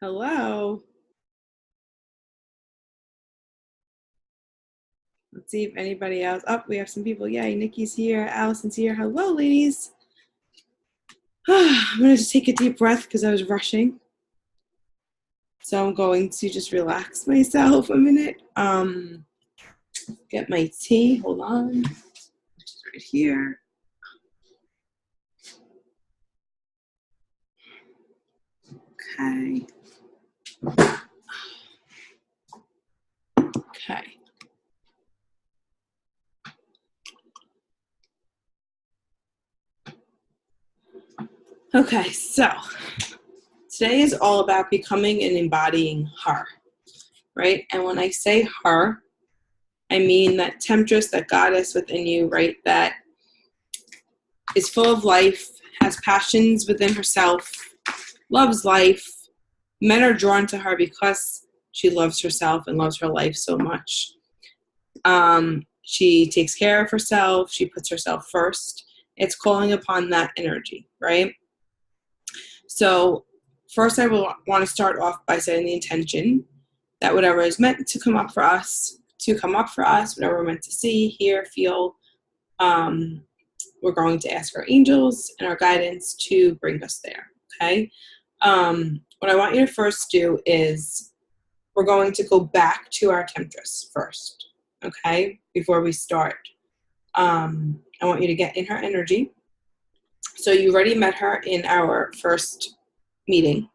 Hello. Let's see if anybody else. Oh, we have some people. Yay, Nikki's here. Allison's here. Hello, ladies. I'm going to just take a deep breath because I was rushing. So I'm going to just relax myself a minute. Get my tea. Hold on. It's right here. Okay. Okay. Okay, so today is all about becoming and embodying her, right? And when I say her, I mean that temptress, that goddess within you, right? That is full of life, has passions within herself, loves life. Men are drawn to her because she loves herself and loves her life so much. She takes care of herself. She puts herself first. It's calling upon that energy, right? So first I will want to start off by setting the intention that whatever is meant to come up for us, whatever we're meant to see, hear, feel, we're going to ask our angels and our guidance to bring us there, okay? What I want you to first do is we're going to go back to our temptress first, okay, before we start. I want you to get in her energy. So you already met her in our first meeting.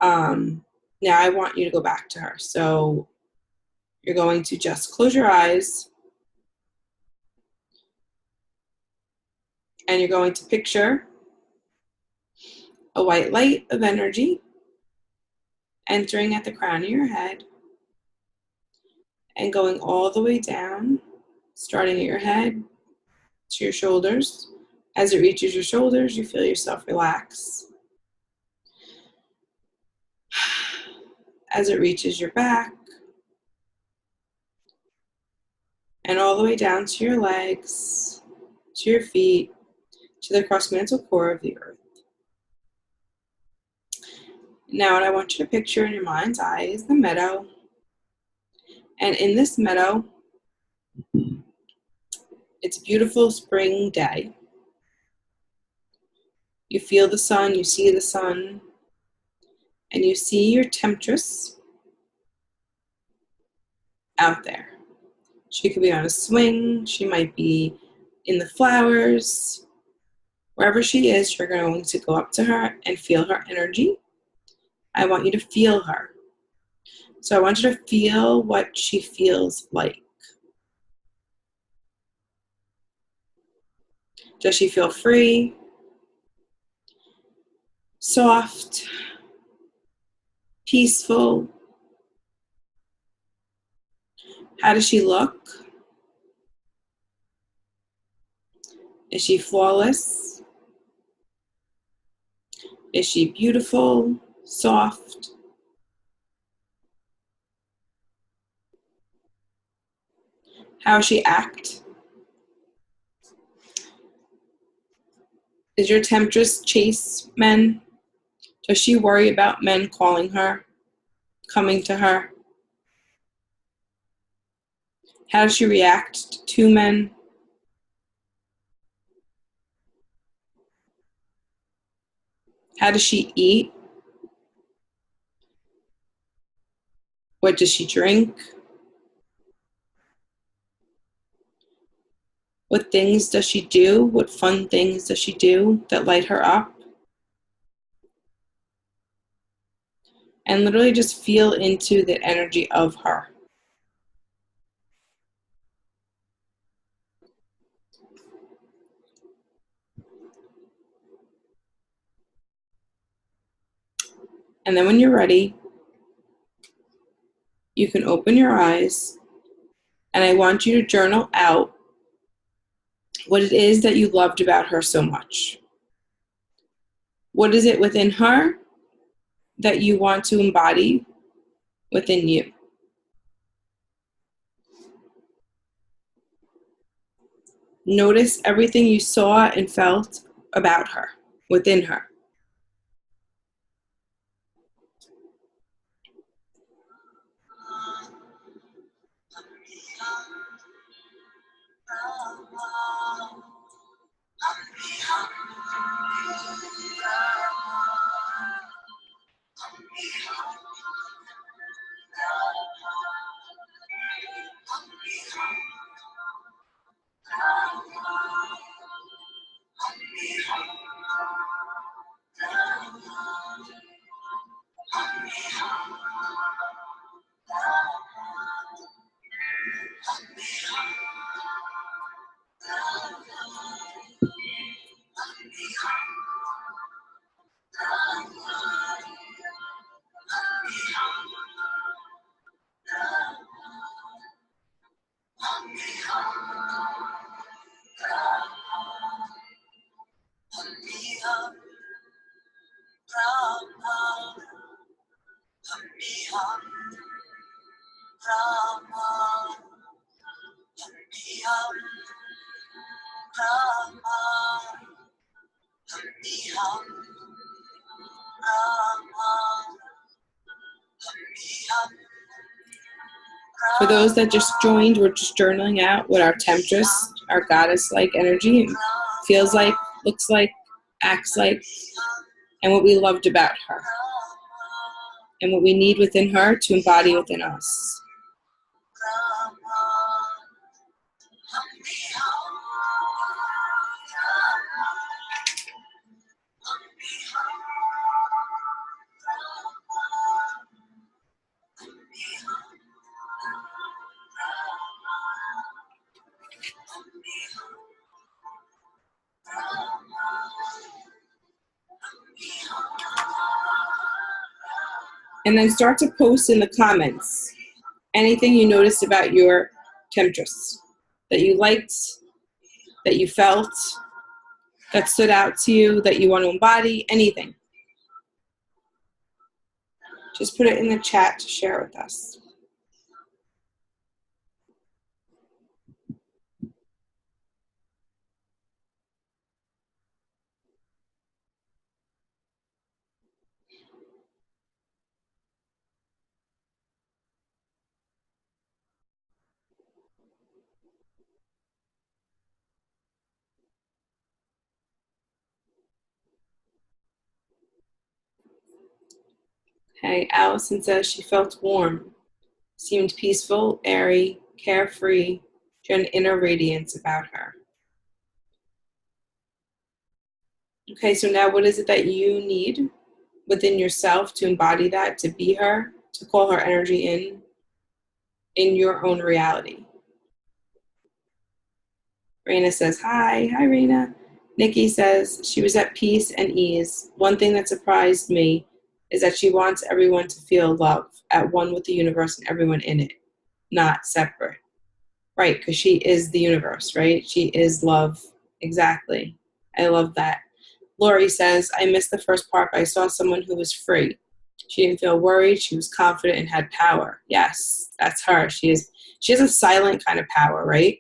Now I want you to go back to her. So you're going to just close your eyes and you're going to picture a white light of energy entering at the crown of your head and going all the way down, starting at your head to your shoulders. As it reaches your shoulders, you feel yourself relax. As it reaches your back, and all the way down to your legs, to your feet, to the cross-mantle core of the earth. Now what I want you to picture in your mind's eye is the meadow. And in this meadow, it's a beautiful spring day. You feel the sun, you see the sun, and you see your temptress out there. She could be on a swing, she might be in the flowers. Wherever she is, you're going to go up to her and feel her energy. I want you to feel her. So I want you to feel what she feels like. Does she feel free? Soft? Peaceful? How does she look? Is she flawless? Is she beautiful? Soft? How does she act? Is your temptress chase men? Does she worry about men calling her, coming to her? How does she react to men? How does she eat? What does she drink? What things does she do? What fun things does she do that light her up? And literally just feel into the energy of her. And then when you're ready, you can open your eyes and I want you to journal out what it is that you loved about her so much. What is it within her that you want to embody within you? Notice everything you saw and felt about her, within her. For those that just joined, we're just journaling out what our temptress, our goddess-like energy feels like, looks like, acts like, and what we loved about her, and what we need within her to embody within us. And then start to post in the comments anything you noticed about your temptress that you liked, that you felt, that stood out to you, that you want to embody, anything. Just put it in the chat to share with us. Okay, Allison says she felt warm, seemed peaceful, airy, carefree. She had an inner radiance about her. Okay, so now what is it that you need within yourself to embody that, to be her, to call her energy in your own reality? Raina says, hi. Hi, Raina. Nikki says she was at peace and ease. One thing that surprised me is that she wants everyone to feel love, at one with the universe and everyone in it, not separate. Right, because she is the universe, right? She is love. Exactly. I love that. Lori says, I missed the first part, but I saw someone who was free. She didn't feel worried. She was confident and had power. Yes, that's her. She has a silent kind of power, right?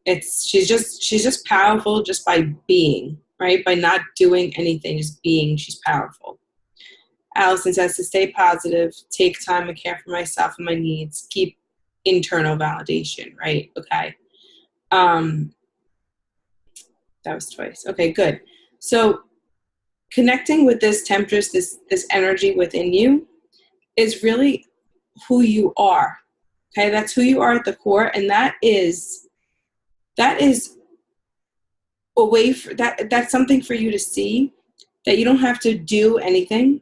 She's just powerful just by being, right? By not doing anything, just being, she's powerful. Allison says to stay positive, take time and care for myself and my needs, keep internal validation, right? Okay. That was twice. Okay, good. So connecting with this temptress, this energy within you is really who you are. Okay, that's who you are at the core, and that is a way for that's something for you to see, that you don't have to do anything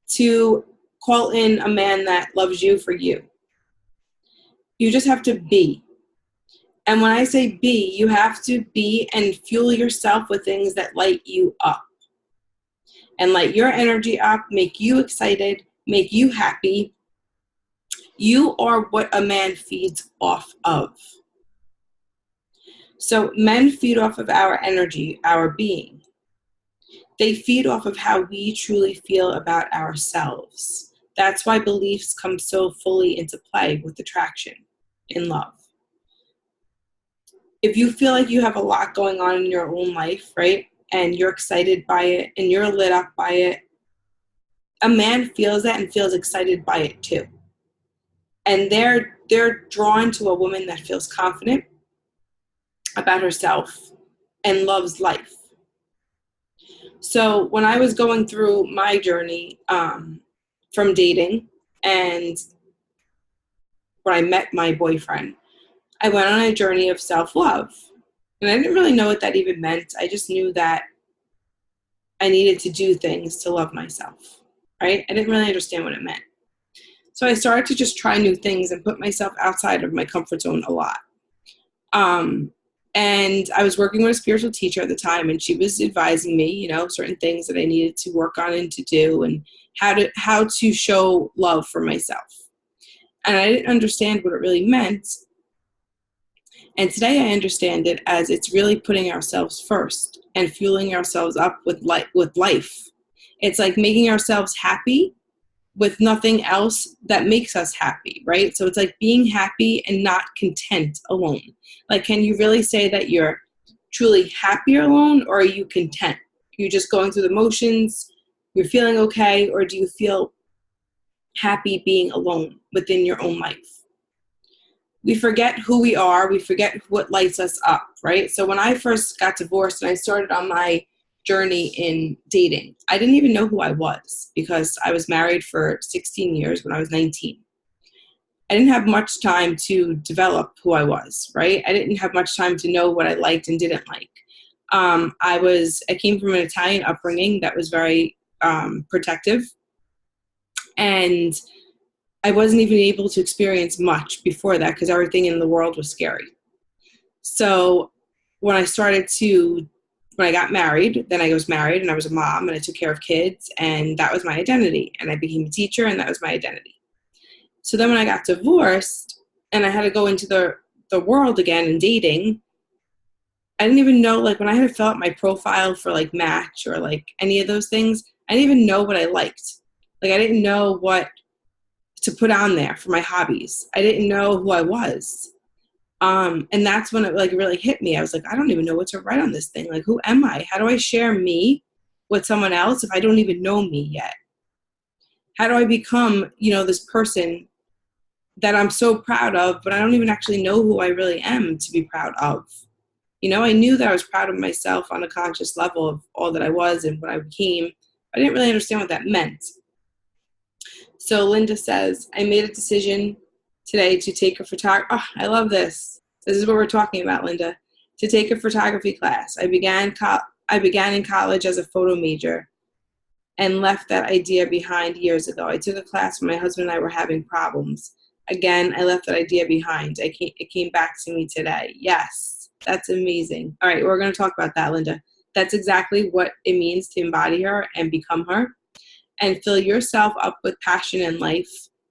to call in a man that loves you for you. You just have to be. And when I say be, you have to be and fuel yourself with things that light you up and light your energy up, make you excited, make you happy. You are what a man feeds off of. So men feed off of our energy, our being. They feed off of how we truly feel about ourselves. That's why beliefs come so fully into play with attraction in love. If you feel like you have a lot going on in your own life, right, and you're excited by it and you're lit up by it, a man feels that and feels excited by it too. And they're drawn to a woman that feels confident, about herself and loves life. So when I was going through my journey from dating and when I met my boyfriend, I went on a journey of self-love. And I didn't really know what that even meant. I just knew that I needed to do things to love myself, right? I didn't really understand what it meant. So I started to just try new things and put myself outside of my comfort zone a lot. And I was working with a spiritual teacher at the time, and she was advising me, you know, certain things that I needed to work on and to do, and how to show love for myself. And I didn't understand what it really meant. And today I understand it as it's really putting ourselves first and fueling ourselves up with life. It's like making ourselves happy with nothing else that makes us happy, right? So it's like being happy and not content alone. Like, can you really say that you're truly happy alone, or are you content? You're just going through the motions, you're feeling okay, or do you feel happy being alone within your own life? We forget who we are, we forget what lights us up, right? So when I first got divorced and I started on my journey in dating, I didn't even know who I was because I was married for 16 years when I was 19. I didn't have much time to develop who I was, right? I didn't have much time to know what I liked and didn't like. I came from an Italian upbringing that was very protective, and I wasn't even able to experience much before that because everything in the world was scary. So when I got married, then I was married and I was a mom and I took care of kids, and that was my identity. And I became a teacher, and that was my identity. So then when I got divorced and I had to go into the world again and dating, I didn't even know, like when I had to fill out my profile for like Match or like any of those things, I didn't even know what I liked. Like I didn't know what to put on there for my hobbies. I didn't know who I was. And that's when it like really hit me. I was like, I don't even know what to write on this thing. Like, who am I? How do I share me with someone else if I don't even know me yet? How do I become, you know, this person that I'm so proud of, but I don't even actually know who I really am to be proud of? You know, I knew that I was proud of myself on a conscious level of all that I was and what I became. I didn't really understand what that meant. So Linda says, I made a decision today to take a photography. Oh, I love this. This is what we're talking about, Linda. To take a photography class. I began in college as a photo major and left that idea behind years ago. I took a class when my husband and I were having problems. Again, I left that idea behind. It came back to me today. Yes, that's amazing. All right, we're going to talk about that, Linda. That's exactly what it means to embody her and become her. And fill yourself up with passion in life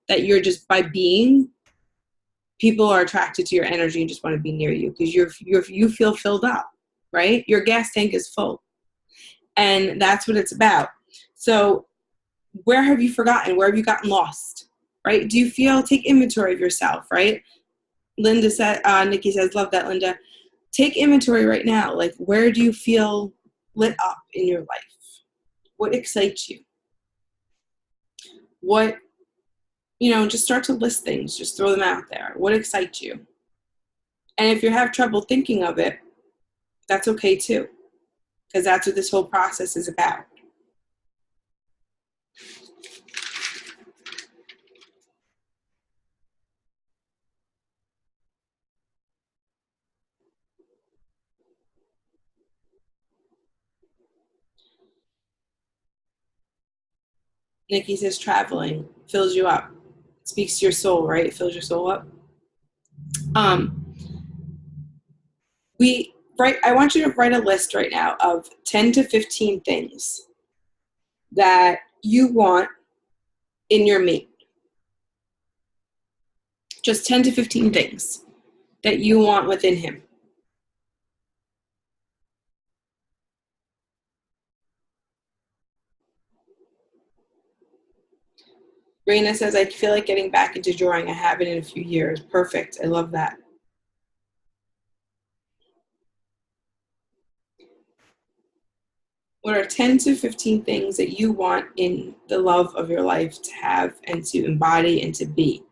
that you're just by being, people are attracted to your energy and just want to be near you because you feel filled up, right? Your gas tank is full. And that's what it's about. So where have you forgotten? Where have you gotten lost, right? Do you take inventory of yourself, right? Linda said, Nikki says, love that, Linda. Take inventory right now. Like, where do you feel lit up in your life? What excites you? What, you know, just start to list things. Just throw them out there. What excites you? And if you have trouble thinking of it, that's okay too, because that's what this whole process is about. Nikki says traveling fills you up. Speaks to your soul, right? It fills your soul up. I want you to write a list right now of 10 to 15 things that you want in your mate. Just 10 to 15 things that you want within him. Raina says, I feel like getting back into drawing. I haven't in a few years. Perfect. I love that. What are 10 to 15 things that you want in the love of your life to have and to embody and to be?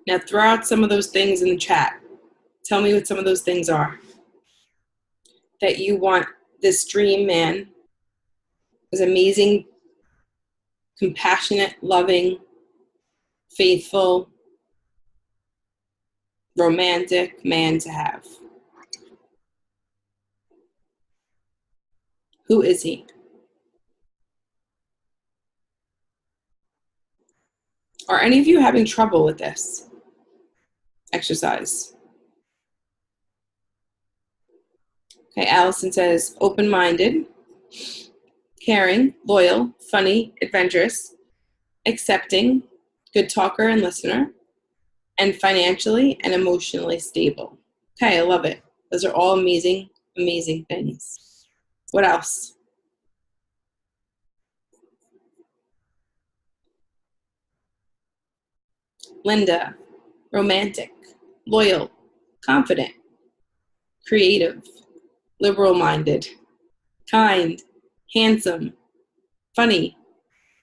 Now throw out some of those things in the chat. Tell me what some of those things are that you want this dream man, this amazing, compassionate, loving, faithful, romantic man to have. Who is he? Are any of you having trouble with this exercise? Okay, Allison says open-minded, caring, loyal, funny, adventurous, accepting, good talker and listener, and financially and emotionally stable. Okay, I love it. Those are all amazing, amazing things. What else? Linda, romantic, loyal, confident, creative, liberal-minded, kind, handsome, funny,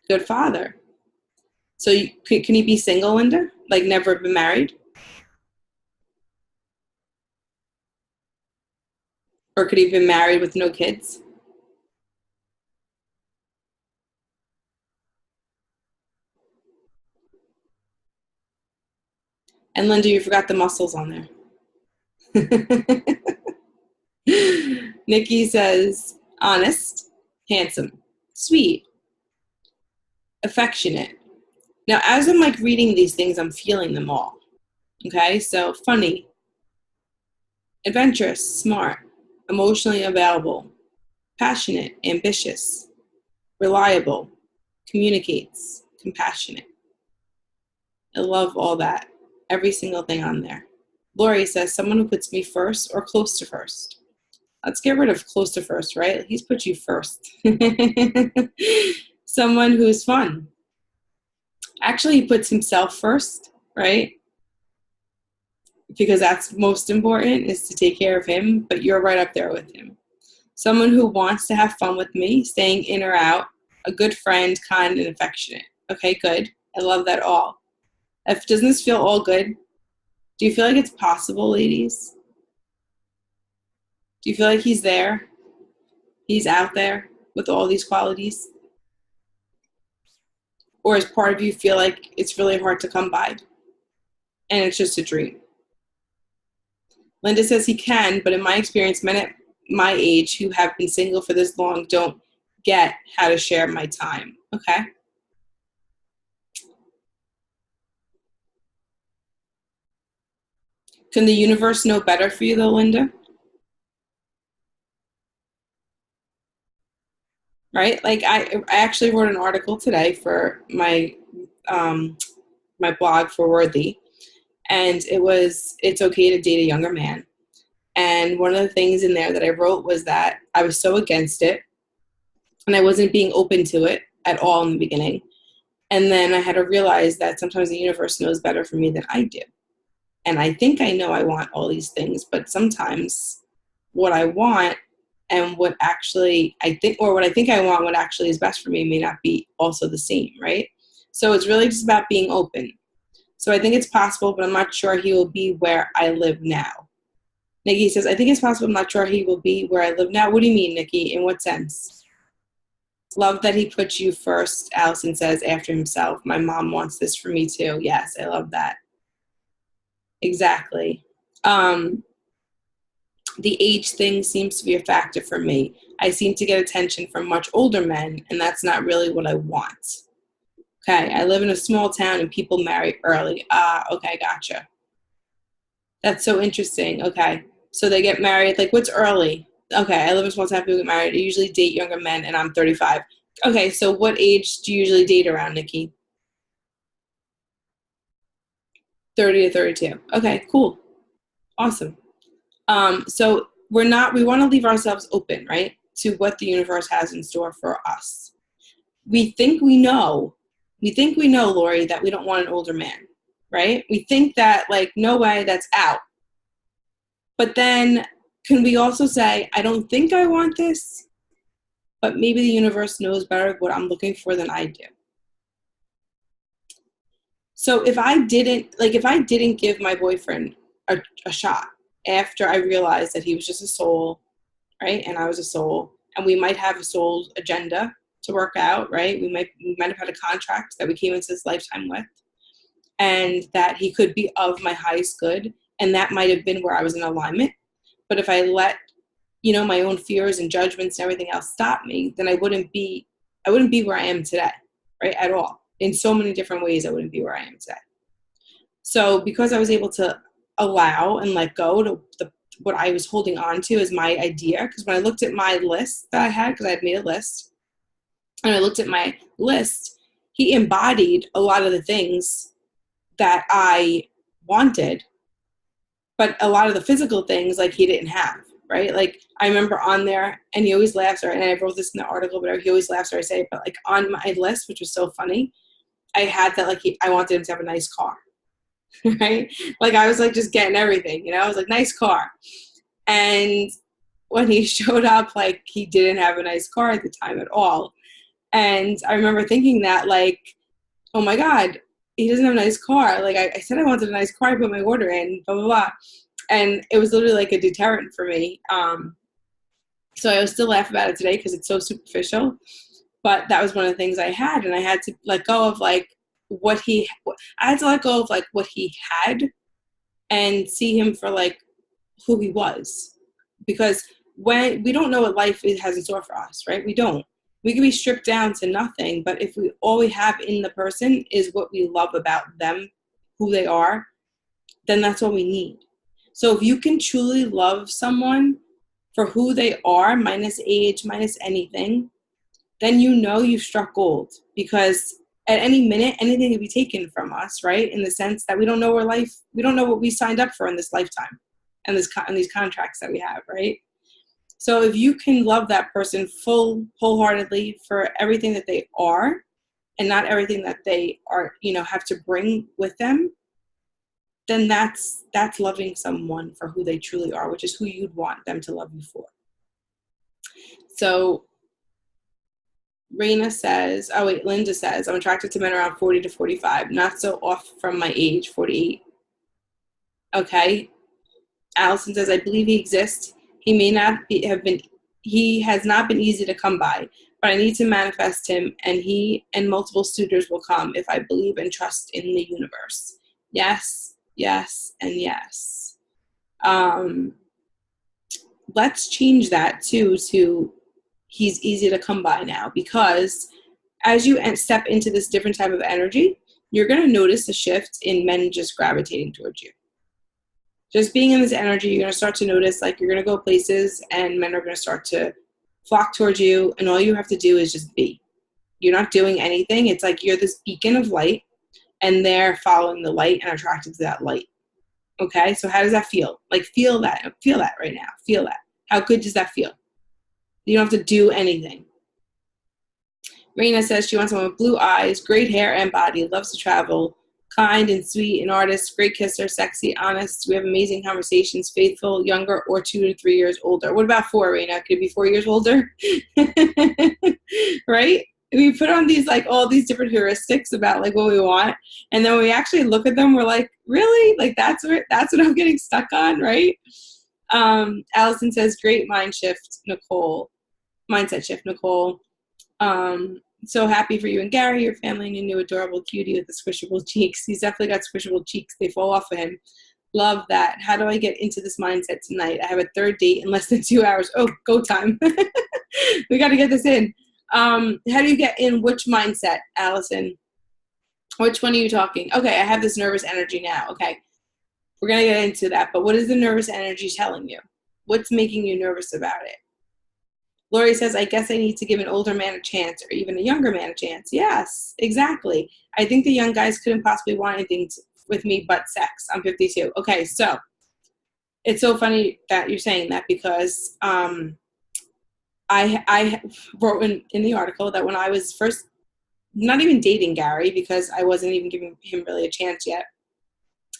good father. So can you be single, Linda? Like never been married? Or could he have been married with no kids? And Linda, you forgot the muscles on there. Nikki says, honest, handsome, sweet, affectionate. Now, as I'm like reading these things, I'm feeling them all. Okay, so funny, adventurous, smart, emotionally available, passionate, ambitious, reliable, communicates, compassionate. I love all that. Every single thing on there. Lori says, someone who puts me first or close to first. Let's get rid of close to first, right? He's put you first. Someone who's fun. Actually, he puts himself first, right? Because that's most important, is to take care of him, but you're right up there with him. Someone who wants to have fun with me, staying in or out, a good friend, kind and affectionate. Okay, good. I love that all. Doesn't this feel all good? Do you feel like it's possible, ladies? Do you feel like he's there? He's out there with all these qualities? Or does part of you feel like it's really hard to come by and it's just a dream? Linda says he can, but in my experience, men at my age who have been single for this long don't get how to share my time. Okay. Can the universe know better for you though, Linda? Right? Like I actually wrote an article today for my my blog for Worthy, and it's okay to date a younger man. And one of the things in there that I wrote was that I was so against it and I wasn't being open to it at all in the beginning. And then I had to realize that sometimes the universe knows better for me than I do. And I think I know I want all these things, but sometimes what I want and what actually I think, or what I think I want, what actually is best for me may not be also the same, right? So it's really just about being open. So I think it's possible, but I'm not sure he will be where I live now. Nikki says, I think it's possible, I'm not sure he will be where I live now. What do you mean, Nikki? In what sense? Love that he puts you first, Allison says, after himself. My mom wants this for me too. Yes, I love that. Exactly. The age thing seems to be a factor for me. I seem to get attention from much older men, and that's not really what I want. Okay, I live in a small town and people marry early. Okay, gotcha. That's so interesting. Okay. So they get married. Like, what's early? Okay, I live in a small town. People get married. I usually date younger men, and I'm 35. Okay, so what age do you usually date around, Nikki? 30 to 32. Okay, cool. Awesome. So we want to leave ourselves open, right, to what the universe has in store for us. We think we know, Lori, that we don't want an older man, right? We think that, like, no way, that's out. But then can we also say, I don't think I want this, but maybe the universe knows better what I'm looking for than I do. So if I didn't give my boyfriend a shot after I realized that he was just a soul, right? And I was a soul, and we might have a soul agenda to work out, right? We might have had a contract that we came into this lifetime with, and that he could be of my highest good, and that might have been where I was in alignment. But if I let, my own fears and judgments and everything else stop me, then I wouldn't be where I am today, right? At all. In so many different ways, I wouldn't be where I am today. So because I was able to allow and let go to what I was holding on to as my idea, because when I looked at my list that I had, because I had made a list, and I looked at my list, he embodied a lot of the things that I wanted, but a lot of the physical things, like, he didn't have, right? Like, I remember on there, and he always laughs, and I wrote this in the article, but he always laughs, or I say, but, like, on my list, which was so funny, I had that, like, I wanted him to have a nice car, right? Like, I was, like, just getting everything, I was like, nice car. And when he showed up, like, he didn't have a nice car at the time at all. And I remember thinking that, like, oh my God, he doesn't have a nice car. Like, I said I wanted a nice car, I put my order in, blah, blah, blah. And it was literally like a deterrent for me. So I still laugh about it today because it's so superficial. But that was one of the things I had. And I had to let go of, like, what he had and see him for, like, who he was. Because when we don't know what life has in store for us, right? We don't. We can be stripped down to nothing, but if all we have in the person is what we love about them, who they are, then that's all we need. So if you can truly love someone for who they are, minus age, minus anything, then you've struck gold. Because at any minute, anything can be taken from us, right? In the sense that we don't know what we signed up for in this lifetime and these contracts that we have, right? So if you can love that person wholeheartedly for everything that they are, and not everything that they are, have to bring with them, then that's loving someone for who they truly are, which is who you'd want them to love you for. So Linda says, I'm attracted to men around 40 to 45, not so off from my age, 48. Okay. Allison says, I believe he exists. He may not he has not been easy to come by, but I need to manifest him, and he and multiple suitors will come if I believe and trust in the universe. Yes, yes, and yes. Let's change that too to he's easy to come by now, because as you step into this different type of energy, you're going to notice a shift in men just gravitating towards you. Just being in this energy, you're going to start to notice, like, you're going to go places and men are going to start to flock towards you, and all you have to do is just be. You're not doing anything. It's like you're this beacon of light, and they're following the light and attracted to that light. Okay? So how does that feel? Like, feel that right now. Feel that. How good does that feel? You don't have to do anything. Raina says she wants someone with blue eyes, great hair and body, loves to travel, kind and sweet, an artist, great kisser, sexy, honest. We have amazing conversations, faithful, younger, or 2 to 3 years older. What about 4, Raina? Could it be 4 years older? Right? We put on these, like, all these different heuristics about, like, what we want, and then when we actually look at them, we're like, really? Like, that's what I'm getting stuck on, right? Allison says, great mindset shift, Nicole. So happy for you and Gary, your family, and your new adorable cutie with the squishable cheeks. He's definitely got squishable cheeks. They fall off of him. Love that. How do I get into this mindset tonight? I have a third date in less than 2 hours. Oh, go time. We got to get this in. How do you get in which mindset, Allison? Which one are you talking? Okay, I have this nervous energy now. Okay. We're going to get into that. But what is the nervous energy telling you? What's making you nervous about it? Lori says, I guess I need to give an older man a chance or even a younger man a chance. Yes, exactly. I think the young guys couldn't possibly want anything with me but sex. I'm 52. Okay, so it's so funny that you're saying that because I wrote in the article that when I was first not even dating Gary because I wasn't even giving him really a chance yet,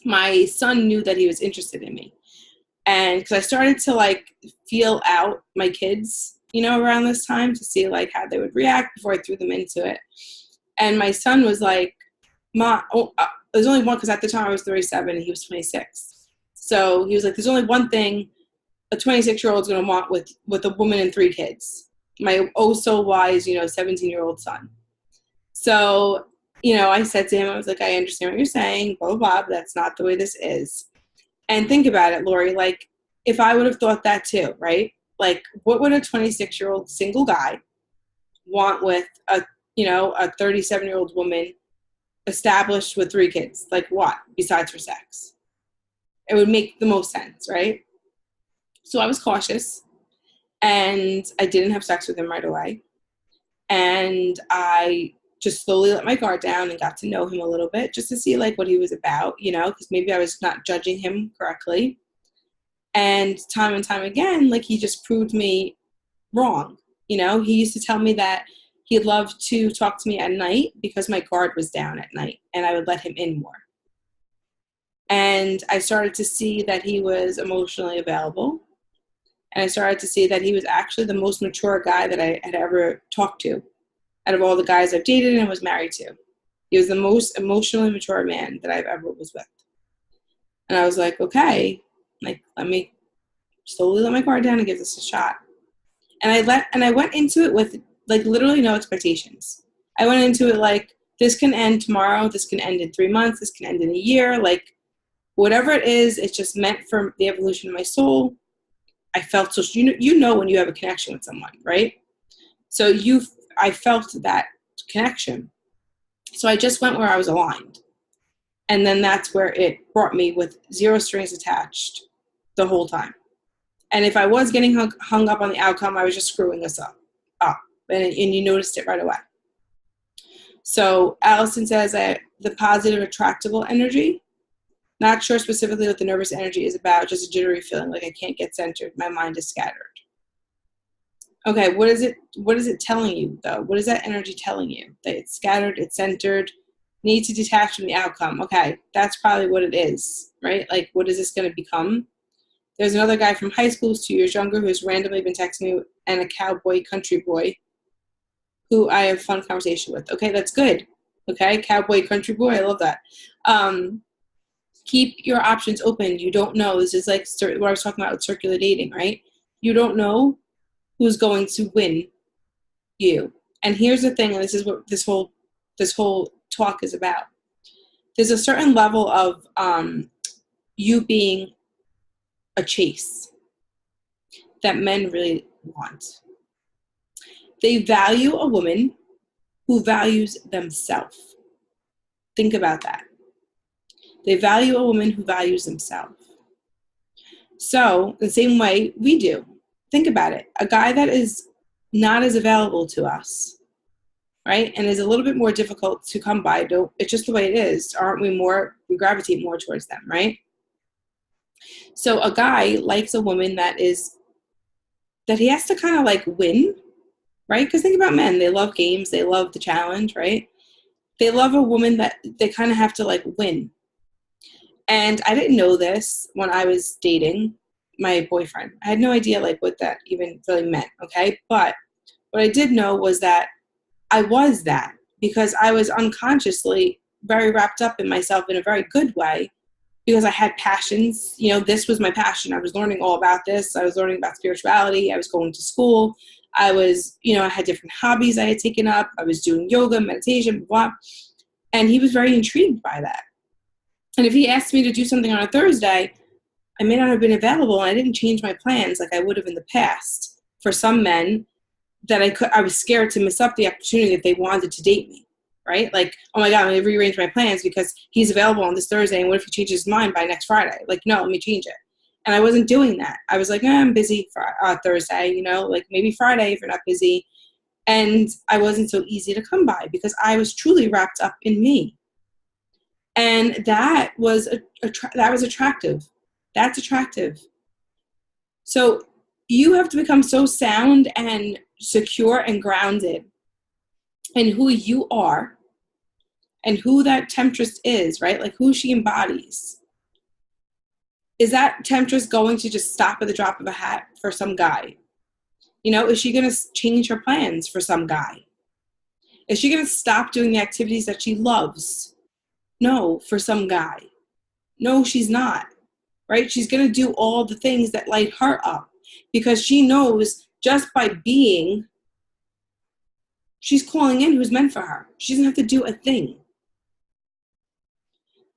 my son knew that he was interested in me. And because I started to like feel out my kids, you know, around this time to see like how they would react before I threw them into it. And my son was like, Ma, there's only one, because at the time I was 37 and he was 26. So he was like, there's only one thing a 26-year-old's going to want with a woman and 3 kids. My oh so wise, 17-year-old son. So, I said to him, I was like, I understand what you're saying, blah, blah, blah, but that's not the way this is. And think about it, Lori, like if I would have thought that too, right? Like what would a 26-year-old single guy want with a 37-year-old woman established with 3 kids? Like what besides for sex? It would make the most sense, right? So I was cautious and I didn't have sex with him right away. And I just slowly let my guard down and got to know him a little bit just to see like what he was about, because maybe I was not judging him correctly. And time again, like he just proved me wrong. He used to tell me that he'd love to talk to me at night because my guard was down at night and I would let him in more. And I started to see that he was emotionally available. And I started to see that he was actually the most mature guy that I had ever talked to out of all the guys I've dated and was married to. He was the most emotionally mature man that I've ever was with. And I was like, okay, like let me slowly let my guard down and give this a shot. And I went into it with like literally no expectations. I went into it like this can end tomorrow, this can end in 3 months, this can end in a year, like whatever it is, it's just meant for the evolution of my soul. I felt so, you know when you have a connection with someone, right? So I felt that connection. So I just went where I was aligned. And then that's where it brought me with 0 strings attached the whole time. And if I was getting hung up on the outcome, I was just screwing us up. And you noticed it right away. So Allison says that the positive attractable energy, not sure specifically what the nervous energy is about, just a jittery feeling like I can't get centered. My mind is scattered. Okay, what is it telling you though? What is that energy telling you? That it's scattered, it's centered, need to detach from the outcome. Okay, that's probably what it is, right? Like what is this going to become? There's another guy from high school who's 2 years younger who's randomly been texting me, and a cowboy country boy who I have fun conversation with. Okay, that's good. Okay, cowboy country boy, I love that. Keep your options open. You don't know. This is like what I was talking about with circular dating, right? You don't know who's going to win you. And here's the thing, and this is what this whole talk is about. There's a certain level of you being a chase that men really want. They value a woman who values themselves. Think about that. They value a woman who values themselves. So the same way we do. Think about it. A guy that is not as available to us, right, and is a little bit more difficult to come by. It's just the way it is. We gravitate more towards them, right? So a guy likes a woman that he has to kind of like win, right? Because think about men. They love games. They love the challenge, right? They love a woman that they kind of have to like win. And I didn't know this when I was dating my boyfriend. I had no idea like what that even really meant, okay? But what I did know was that I was that because I was unconsciously very wrapped up in myself in a very good way because I had passions. This was my passion. I was learning all about this. I was learning about spirituality. I was going to school. I was, I had different hobbies I had taken up. I was doing yoga, meditation, blah, blah. And he was very intrigued by that. And if he asked me to do something on a Thursday, I may not have been available, and I didn't change my plans like I would have in the past for some men that I was scared to miss up the opportunity if they wanted to date me. right? Like, oh my God, I'm going to rearrange my plans because he's available on this Thursday. And what if he changes his mind by next Friday? Like, no, let me change it. And I wasn't doing that. I was like, I'm busy for Thursday, like maybe Friday if you're not busy. And I wasn't so easy to come by because I was truly wrapped up in me. And that was attractive. That's attractive. So you have to become so sound and secure and grounded in who you are and who that temptress is, right? Like who she embodies. Is that temptress going to just stop at the drop of a hat for some guy? Is she going to change her plans for some guy? Is she going to stop doing the activities that she loves? No, for some guy. No, she's not, right? She's going to do all the things that light her up because she knows just by being, she's calling in who's meant for her. She doesn't have to do a thing.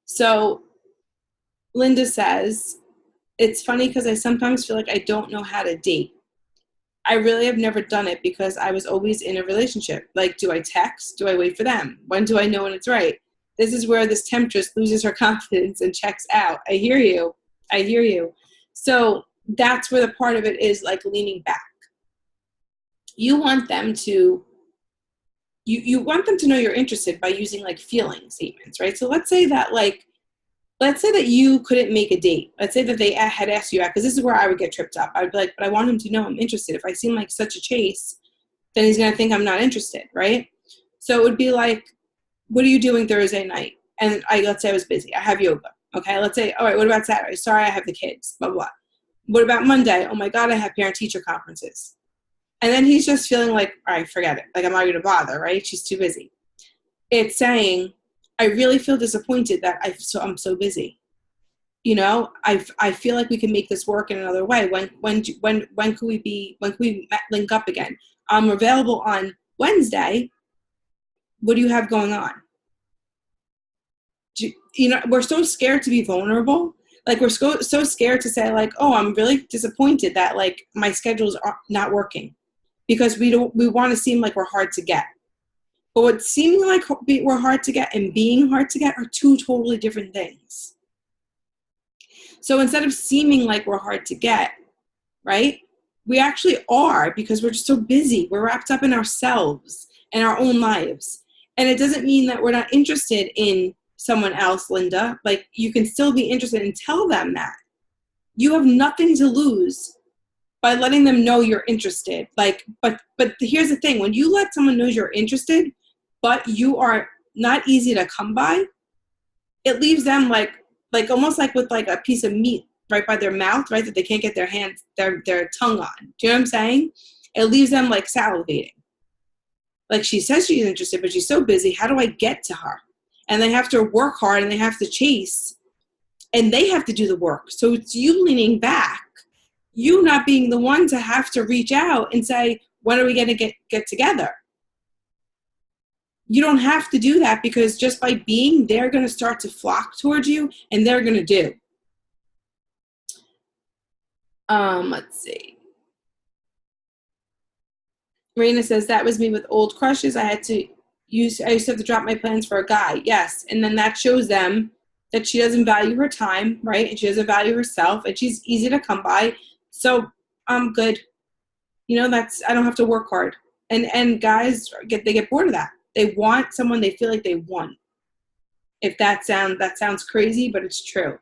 So Linda says, it's funny because I sometimes feel like I don't know how to date. I really have never done it because I was always in a relationship. Like, do I text? Do I wait for them? When do I know when it's right? This is where this temptress loses her confidence and checks out. I hear you. So that's where the part of it is like leaning back. You want them to, you want them to know you're interested by using like feeling statements, right? So let's say that you couldn't make a date. Let's say that they had asked you out, because this is where I would get tripped up. I'd be like, but I want him to know I'm interested. If I seem like such a chase, then he's going to think I'm not interested, right? So it would be like, what are you doing Thursday night? And let's say I was busy. I have yoga. Okay, let's say, all right, what about Saturday? Sorry, I have the kids, blah, blah. What about Monday? Oh my God, I have parent-teacher conferences. And then he's just feeling like, all right, forget it. Like, I'm not going to bother, right? She's too busy. It's saying, I really feel disappointed that I'm so busy. I feel like we can make this work in another way. When could we link up again? I'm available on Wednesday. What do you have going on? We're so scared to be vulnerable. Like, we're so scared to say, like, oh, I'm really disappointed that, like, my schedules are not working, because we want to seem like we're hard to get. But what seeming like we're hard to get and being hard to get are two totally different things. So instead of seeming like we're hard to get, right, we actually are, because we're just so busy. We're wrapped up in ourselves and our own lives. And it doesn't mean that we're not interested in someone else, Linda. Like, you can still be interested and tell them that. You have nothing to lose by letting them know you're interested. Like, but here's the thing. When you let someone know you're interested, but you are not easy to come by, it leaves them like almost like with like a piece of meat right by their mouth, right, that they can't get their tongue on. Do you know what I'm saying? It leaves them like salivating. Like, she says she's interested, but she's so busy. How do I get to her? And they have to work hard and they have to chase and they have to do the work. So it's you leaning back, you not being the one to have to reach out and say, when are we going to get together? You don't have to do that, because just by being, they're going to start to flock towards you and they're going to do. Let's see. Marina says, that was me with old crushes. I used to have to drop my plans for a guy. Yes. And then that shows them that she doesn't value her time, right? And she doesn't value herself, and she's easy to come by. So I'm good. I don't have to work hard. And guys get bored of that. They want someone they feel like they want. If that sounds crazy, but it's true.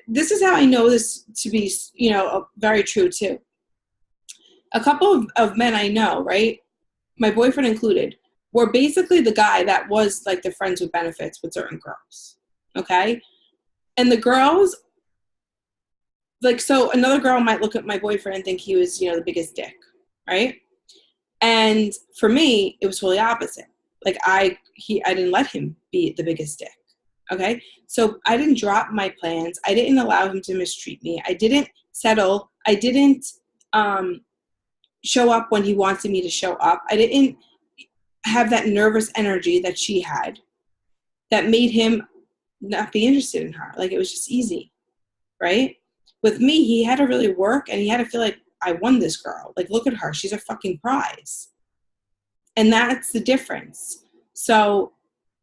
This is how I know this to be, very true too. A couple of men I know, right, my boyfriend included, were basically the guy that was like the friends with benefits with certain girls, okay? And the girls, like, so another girl might look at my boyfriend and think he was, the biggest dick, right? And for me, it was totally opposite. Like, I didn't let him be the biggest dick, okay? So I didn't drop my plans. I didn't allow him to mistreat me. I didn't settle. I didn't show up when he wanted me to show up. I didn't have that nervous energy that she had that made him not be interested in her. Like, it was just easy, right? With me, he had to really work, and he had to feel like, I won this girl. Like, look at her. She's a fucking prize. And that's the difference. So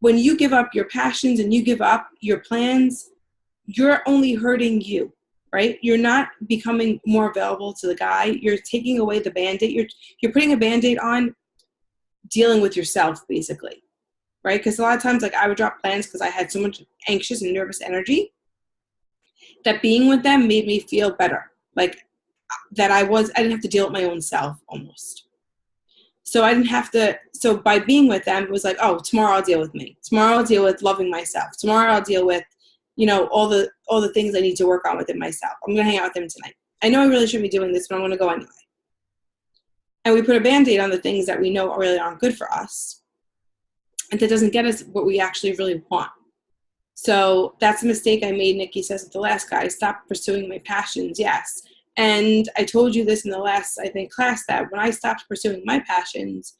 when you give up your passions and you give up your plans, you're only hurting you, right? You're not becoming more available to the guy. You're taking away the Band-Aid. You're putting a Band-Aid on dealing with yourself, basically, right? Because a lot of times, like, I would drop plans because I had so much anxious and nervous energy that being with them made me feel better. Like, that I didn't have to deal with my own self almost. So I didn't have to, so by being with them, it was like, oh, tomorrow I'll deal with me. Tomorrow I'll deal with loving myself. Tomorrow I'll deal with, all the things I need to work on within myself. I'm going to hang out with them tonight. I know I really shouldn't be doing this, but I'm going to go anyway. And we put a Band-Aid on the things that we know really aren't good for us. And that doesn't get us what we actually really want. So that's a mistake I made, Nikki says, at the last guy. I stopped pursuing my passions, yes. And I told you this in the last, I think, class, that when I stopped pursuing my passions,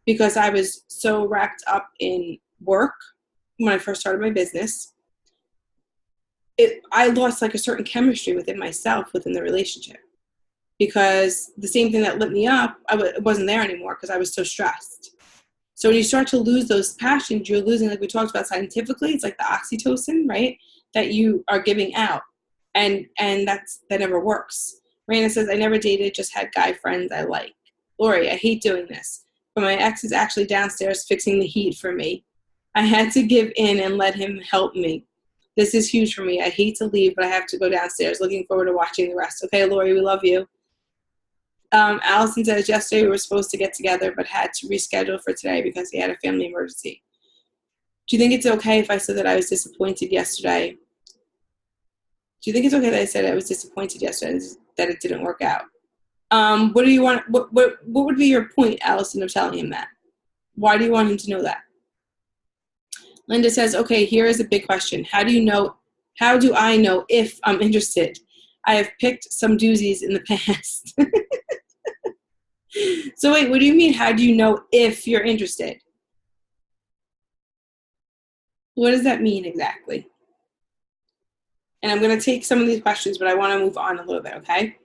because I was so wrapped up in work when I first started my business, I lost like a certain chemistry within myself, within the relationship. Because the same thing that lit me up, it wasn't there anymore because I was so stressed. So when you start to lose those passions, you're losing, like we talked about scientifically, it's like the oxytocin, right, that you are giving out. And that never works. Raina says, I never dated, just had guy friends I like. Lori, I hate doing this, but my ex is actually downstairs fixing the heat for me. I had to give in and let him help me. This is huge for me. I hate to leave, but I have to go downstairs. Looking forward to watching the rest. Okay, Lori, we love you. Allison says, yesterday we were supposed to get together, but had to reschedule for today because he had a family emergency. Do you think it's okay if I said that I was disappointed yesterday? Do you think it's okay that I said I was disappointed yesterday, that it didn't work out? What do you want? What would be your point, Allison, of telling him that? Why do you want him to know that? Linda says, okay, here is a big question. How do I know if I'm interested? I have picked some doozies in the past. So wait, what do you mean? How do you know if you're interested? What does that mean exactly? And I'm going to take some of these questions, but I want to move on a little bit, okay?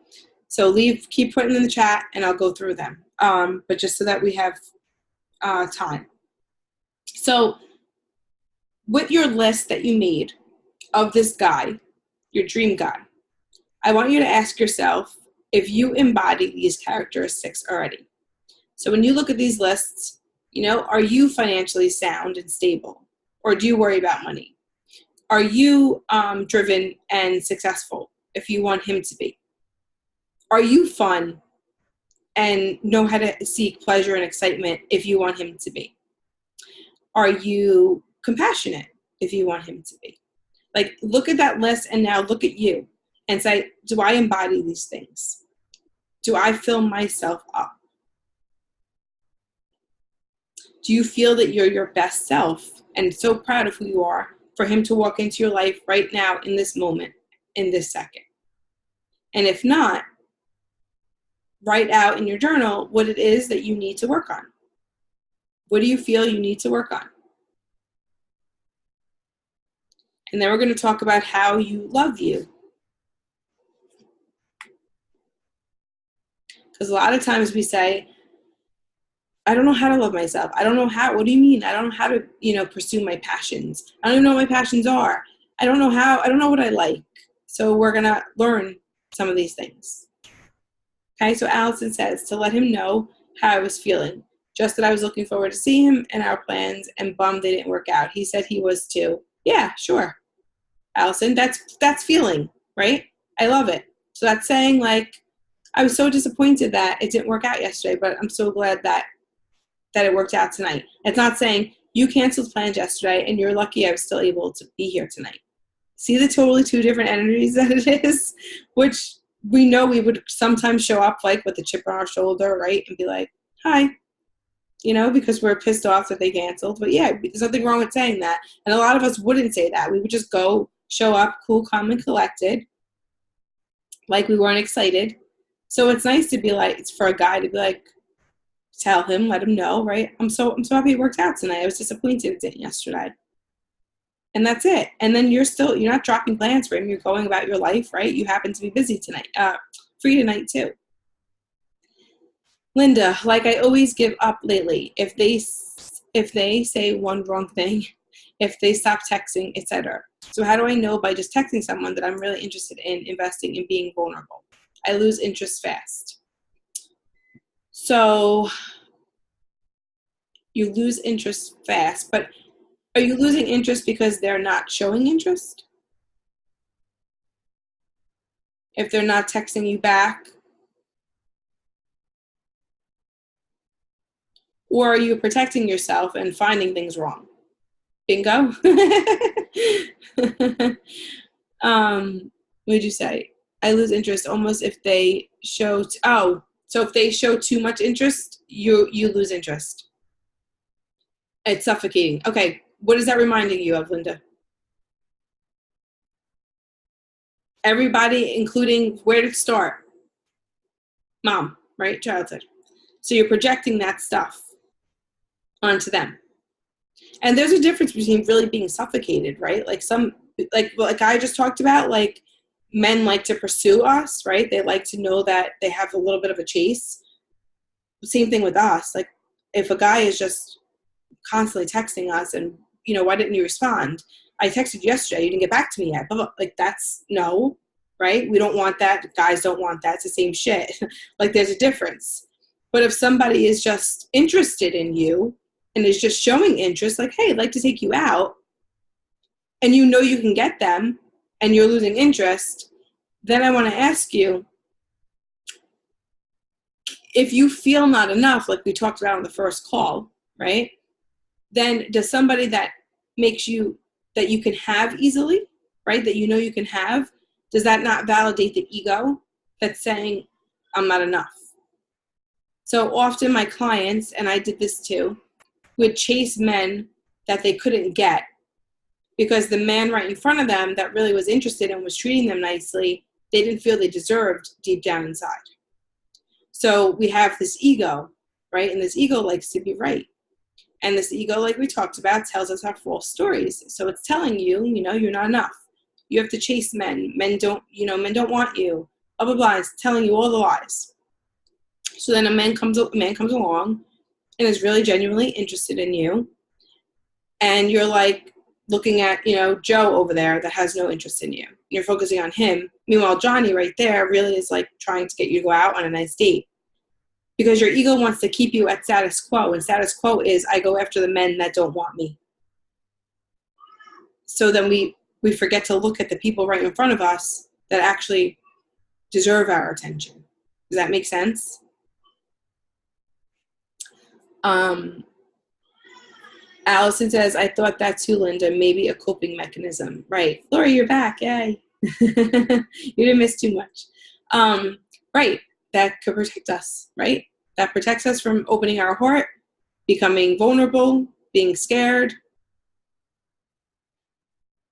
So keep putting in the chat, and I'll go through them. But just so that we have time. So with your list that you made of this guy, your dream guy, I want you to ask yourself if you embody these characteristics already. So when you look at these lists, are you financially sound and stable? Or do you worry about money? Are you driven and successful if you want him to be? Are you fun and know how to seek pleasure and excitement if you want him to be? Are you compassionate if you want him to be? Like, look at that list and now look at you and say, do I embody these things? Do I fill myself up? Do you feel that you're your best self and so proud of who you are for him to walk into your life right now in this moment, in this second? And if not, write out in your journal what it is that you need to work on. What do you feel you need to work on? And then we're going to talk about how you love you. Because a lot of times we say, I don't know how to love myself. I don't know how. What do you mean? I don't know how to, pursue my passions. I don't even know what my passions are. I don't know how. I don't know what I like. So we're going to learn some of these things. Okay, so Allison says, to let him know how I was feeling. Just that I was looking forward to see him and our plans, and bummed they didn't work out. He said he was too. Yeah, sure. Allison, that's feeling, right? I love it. So that's saying, like, I was so disappointed that it didn't work out yesterday, but I'm so glad that it worked out tonight. It's not saying you canceled plans yesterday and you're lucky I was still able to be here tonight. See the totally two different energies that it is, which we know we would sometimes show up like with a chip on our shoulder, right? And be like, hi, because we're pissed off that they canceled. But yeah, there's nothing wrong with saying that. And a lot of us wouldn't say that. We would just go show up cool, calm, and collected, like we weren't excited. So it's nice to be like, it's for a guy to be like, tell him, let him know, right? I'm so happy it worked out tonight. I was disappointed it didn't yesterday. And that's it. And then you're not dropping plans for him. You're going about your life, right? You happen to be busy tonight, free tonight too. Linda, like I always give up lately. If they if they say one wrong thing, if they stop texting, etc. So how do I know by just texting someone that I'm really interested in investing in being vulnerable? I lose interest fast. So you lose interest fast, but are you losing interest because they're not showing interest? If they're not texting you back? Or are you protecting yourself and finding things wrong? Bingo. What did you say? I lose interest almost if they show, so if they show too much interest, you lose interest. It's suffocating. Okay, what is that reminding you of, Linda? Everybody, including where to start? Mom, right? Childhood. So you're projecting that stuff onto them. And there's a difference between really being suffocated, right? Like like I just talked about, like men like to pursue us, right? They like to know that they have a little bit of a chase. Same thing with us. Like if a guy is just constantly texting us and, why didn't you respond? I texted you yesterday, you didn't get back to me yet. But like that's no, right? We don't want that. Guys don't want that. It's the same shit. Like there's a difference. But if somebody is just interested in you and is just showing interest, like, hey, I'd like to take you out, and you know you can get them and you're losing interest, then I want to ask you, if you feel not enough, like we talked about on the first call, right? Then does somebody that makes you, that you can have easily, right? That you can have, does that not validate the ego that's saying, I'm not enough? So often my clients, and I did this too, would chase men that they couldn't get because the man right in front of them that really was interested and was treating them nicely, they didn't feel they deserved deep down inside. So we have this ego, right? And this ego likes to be right. And this ego, like we talked about, tells us our false stories. So it's telling you, you're not enough. You have to chase men. Men don't want you. Blah, blah, blah. It's telling you all the lies. So then a man comes along and is really genuinely interested in you. And you're like looking at, Joe over there that has no interest in you. You're focusing on him. Meanwhile, Johnny right there really is like trying to get you to go out on a nice date. Because your ego wants to keep you at status quo. And status quo is I go after the men that don't want me. So then we forget to look at the people right in front of us that actually deserve our attention. Does that make sense? Allison says, I thought that too, Linda. Maybe a coping mechanism. Right. Laura, you're back. Yay. You didn't miss too much. Right. That could protect us, right? That protects us from opening our heart, becoming vulnerable, being scared.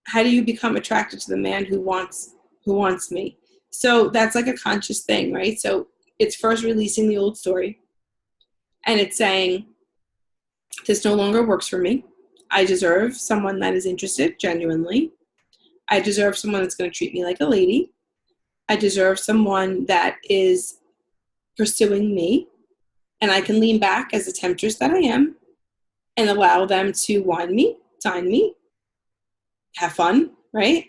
How do you become attracted to the man who wants me? So that's like a conscious thing, right? So it's first releasing the old story. And it's saying, this no longer works for me. I deserve someone that is interested genuinely. I deserve someone that's going to treat me like a lady. I deserve someone that is pursuing me. And I can lean back as a temptress that I am and allow them to wine me, dine me, have fun, right?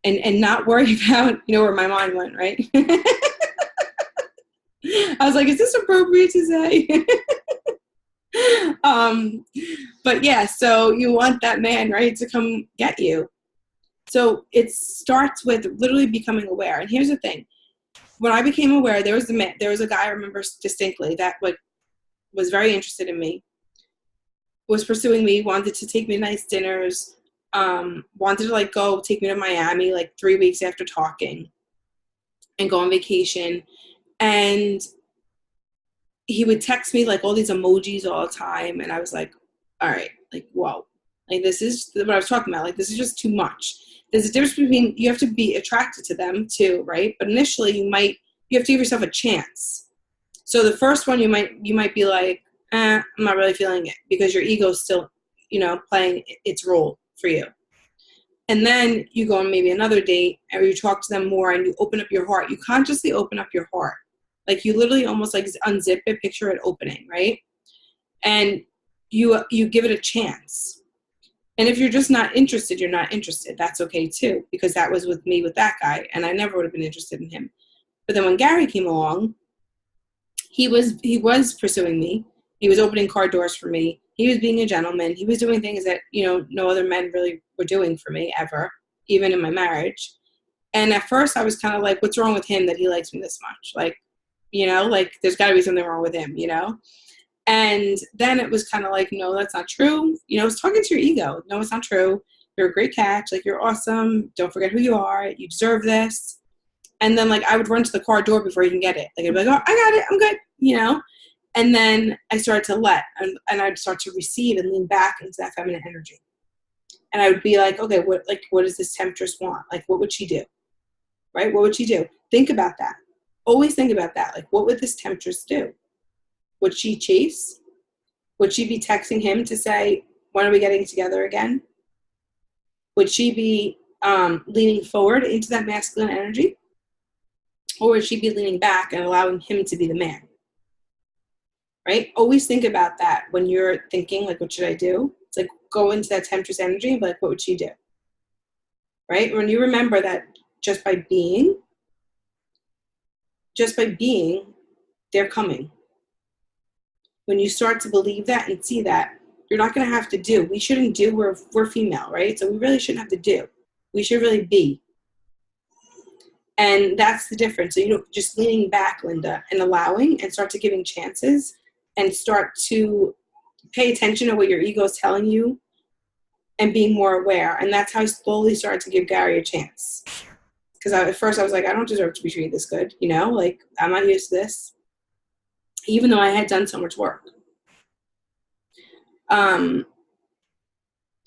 And not worry about, where my mind went, right? I was like, is this appropriate to say? But yeah, so you want that man, right, to come get you. So it starts with literally becoming aware. And here's the thing. When I became aware, there was a guy I remember distinctly that was very interested in me, was pursuing me, wanted to take me to nice dinners, wanted to go take me to Miami 3 weeks after talking and go on vacation. And he would text me all these emojis all the time. And I was like, all right, whoa, this is what I was talking about. This is just too much. There's a difference between, you have to be attracted to them too, right? But initially you have to give yourself a chance. So the first one you might be like, I'm not really feeling it, because your ego's still, playing its role for you. And then you go on maybe another date and you talk to them more and you open up your heart. You consciously open up your heart. You literally almost unzip it, picture it opening, right? And you give it a chance. And if you're just not interested, you're not interested. That's okay too, because that was with me with that guy, and I never would have been interested in him. But then when Gary came along, he was pursuing me. He was opening car doors for me. He was being a gentleman. He was doing things that, no other men really were doing for me ever, even in my marriage. And at first I was kind of like, what's wrong with him that he likes me this much? Like, there's got to be something wrong with him, And then it was kind of like, no, that's not true. It's talking to your ego. No, it's not true. You're a great catch. Like, you're awesome. Don't forget who you are. You deserve this. And then, like, I would run to the car door before he can get it. Like, I'd be like, oh, I got it. I'm good, And then I started to and I'd start to receive and lean back into that feminine energy. And I would be like, okay, what does this temptress want? Like, what would she do? Right? What would she do? Think about that. Always think about that. Like, what would this temptress do? Would she chase? Would she be texting him to say, when are we getting together again? Would she be leaning forward into that masculine energy? Or would she be leaning back and allowing him to be the man? Right? Always think about that when you're thinking, like, what should I do? It's like, go into that temptress energy and be like, what would she do? Right? When you remember that just by being, they're coming. When you start to believe that and see that, you're not going to have to do. We shouldn't do. We're female, right? So we really shouldn't have to do. We should really be. And that's the difference. So, just leaning back, Linda, and allowing and start to giving chances and start to pay attention to what your ego is telling you and being more aware. And that's how I slowly started to give Gary a chance. Because at first I was like, I don't deserve to be treated this good. Like, I'm not used to this. Even though I had done so much work. I've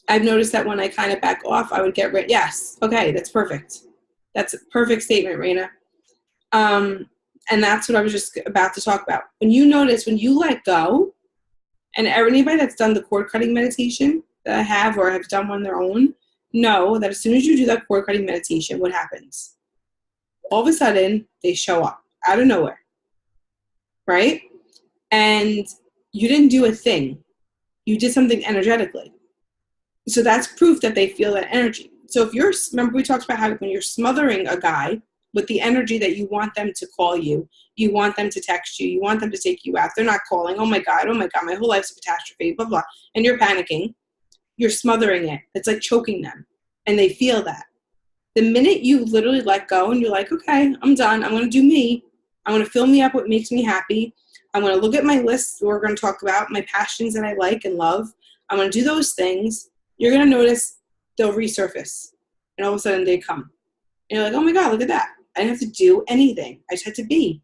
noticed that when I kind of back off, I would get rid. Yes. Okay. That's perfect. That's a perfect statement, Raina. And that's what I was just about to talk about. When you let go, and anybody that's done the cord cutting meditation that I have or have done one on their own, know that as soon as you do that cord cutting meditation, what happens? All of a sudden, they show up out of nowhere. Right? And you didn't do a thing. You did something energetically. So that's proof that they feel that energy. So remember we talked about how when you're smothering a guy with the energy that you want them to call you, you want them to text you, you want them to take you out. They're not calling, oh my God, my whole life's a catastrophe, blah, blah. And you're panicking. You're smothering it. It's like choking them. And they feel that. The minute you literally let go and you're like, okay, I'm done. I'm going to do me. I'm going to fill me up what makes me happy. I'm going to look at my list we're going to talk about, my passions that I like and love. I'm going to do those things. You're going to notice they'll resurface. And all of a sudden they come. And you're like, oh my God, look at that. I didn't have to do anything. I just had to be.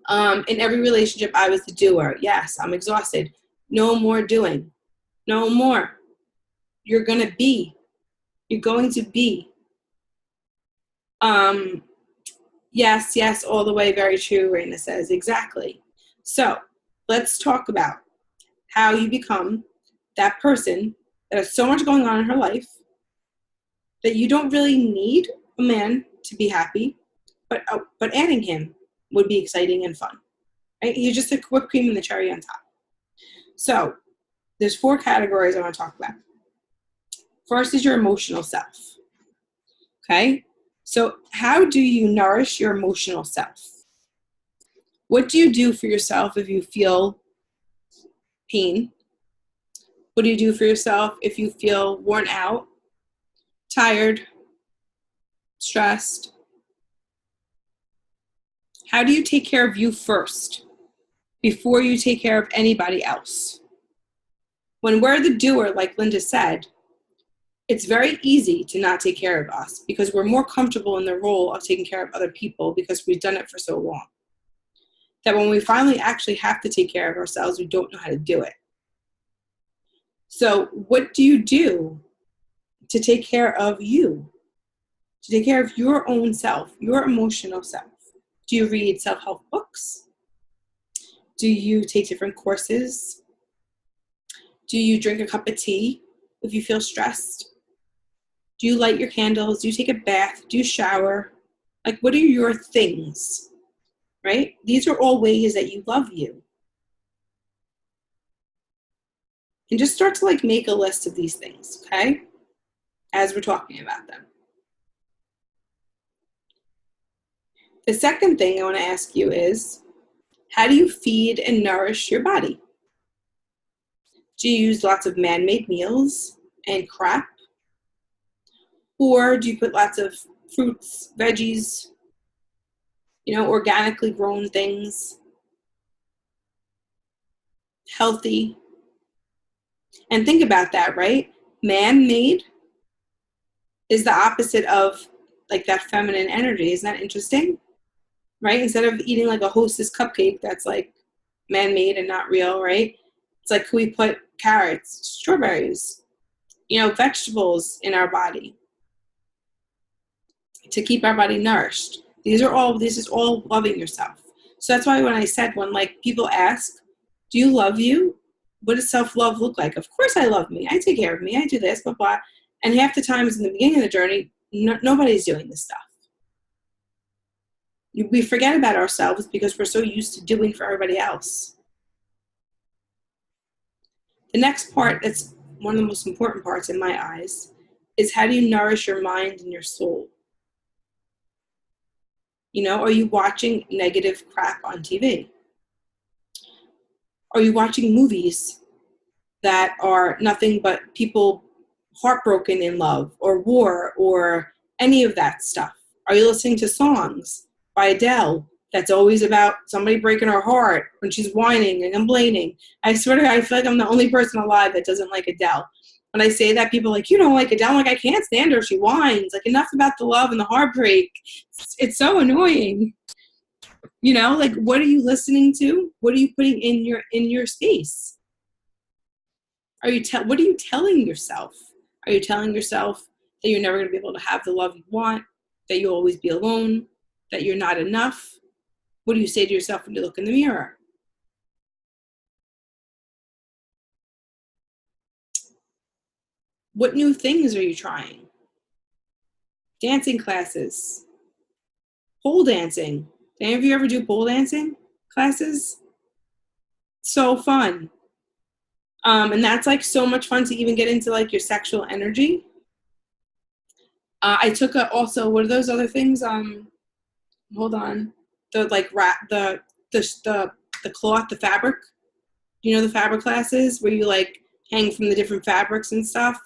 In every relationship, I was the doer. Yes, I'm exhausted. No more doing. No more. You're going to be. You're going to be. Yes, all the way. Very true, Raina says. Exactly. So let's talk about how you become that person that has so much going on in her life that you don't really need a man to be happy, but adding him would be exciting and fun. Right? He's just a whipped cream and the cherry on top. So there's 4 categories I want to talk about. First is your emotional self. Okay? So how do you nourish your emotional self? What do you do for yourself if you feel pain? What do you do for yourself if you feel worn out, tired, stressed? How do you take care of you first before you take care of anybody else? When we're the doer, like Linda said, it's very easy to not take care of us because we're more comfortable in the role of taking care of other people because we've done it for so long. That when we finally actually have to take care of ourselves, we don't know how to do it. So what do you do to take care of you? To take care of your own self, your emotional self? Do you read self-help books? Do you take different courses? Do you drink a cup of tea if you feel stressed? Do you light your candles? Do you take a bath? Do you shower? Like, what are your things, right? These are all ways that you love you. And just start to like make a list of these things, okay? As we're talking about them. The second thing I want to ask you is, how do you feed and nourish your body? Do you use lots of man-made meals and crap? Or do you put lots of fruits, veggies, organically grown things, healthy? And think about that, right? Man-made is the opposite of like that feminine energy. Isn't that interesting? Right? Instead of eating like a Hostess cupcake that's like man-made and not real, right? It's like, can we put carrots, strawberries, vegetables in our body to keep our body nourished? This is all loving yourself. So that's why when I said, when like people ask, do you love you? What does self-love look like? Of course I love me. I take care of me. I do this, blah, blah. And half the times in the beginning of the journey, nobody's doing this stuff. We forget about ourselves because we're so used to doing for everybody else. The next part, that's one of the most important parts in my eyes, is how do you nourish your mind and your soul? Are you watching negative crap on TV? Are you watching movies that are nothing but people heartbroken in love or war or any of that stuff? Are you listening to songs by Adele that's always about somebody breaking her heart when she's whining and complaining? I swear to God, I feel like I'm the only person alive that doesn't like Adele. When I say that, people are like, you don't like Adele? I'm like, I can't stand her. She whines. Like, enough about the love and the heartbreak. It's so annoying. Like, what are you listening to? What are you putting in your space? What are you telling yourself? Are you telling yourself that you're never going to be able to have the love you want, that you'll always be alone, that you're not enough? What do you say to yourself when you look in the mirror? What new things are you trying? Dancing classes, pole dancing. Did any of you ever do pole dancing classes? So fun. And that's like so much fun to even get into like your sexual energy. I took also, what are those other things? Hold on. The like the cloth, the fabric. The fabric classes where you like hang from the different fabrics and stuff.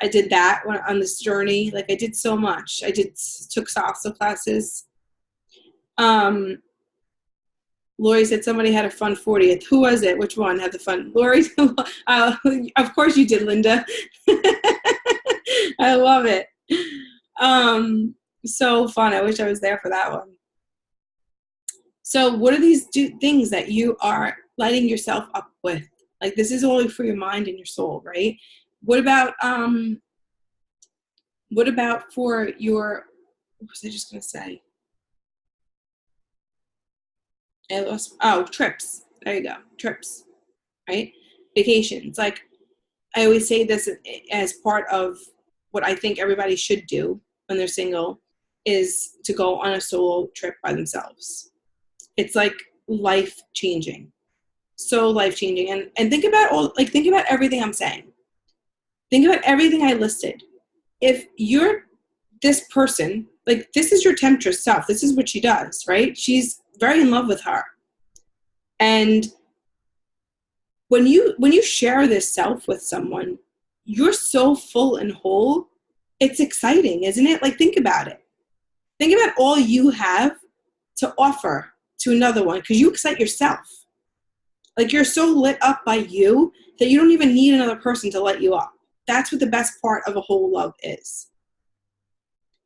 I did that on this journey. Like I did so much. Took salsa classes. Lori said somebody had a fun 40th. Who was it? Which one had the fun? Lori, of course you did, Linda. I love it. So fun. I wish I was there for that one. So what are these things that you are lighting yourself up with? Like, this is only for your mind and your soul, right? What about for your, what was I just going to say? Trips. There you go. Trips, right? Vacations. Like, I always say this as part of what I think everybody should do when they're single, is to go on a solo trip by themselves. It's like life-changing. So life-changing. And think about everything I'm saying. Think about everything I listed. If you're this person, like, this is your temptress self. This is what she does, right? She's very in love with her. And when you share this self with someone, you're so full and whole. It's exciting, isn't it? Like, think about it. Think about all you have to offer to another one, because you excite yourself. Like, you're so lit up by you that you don't even need another person to light you up. That's what the best part of a whole love is.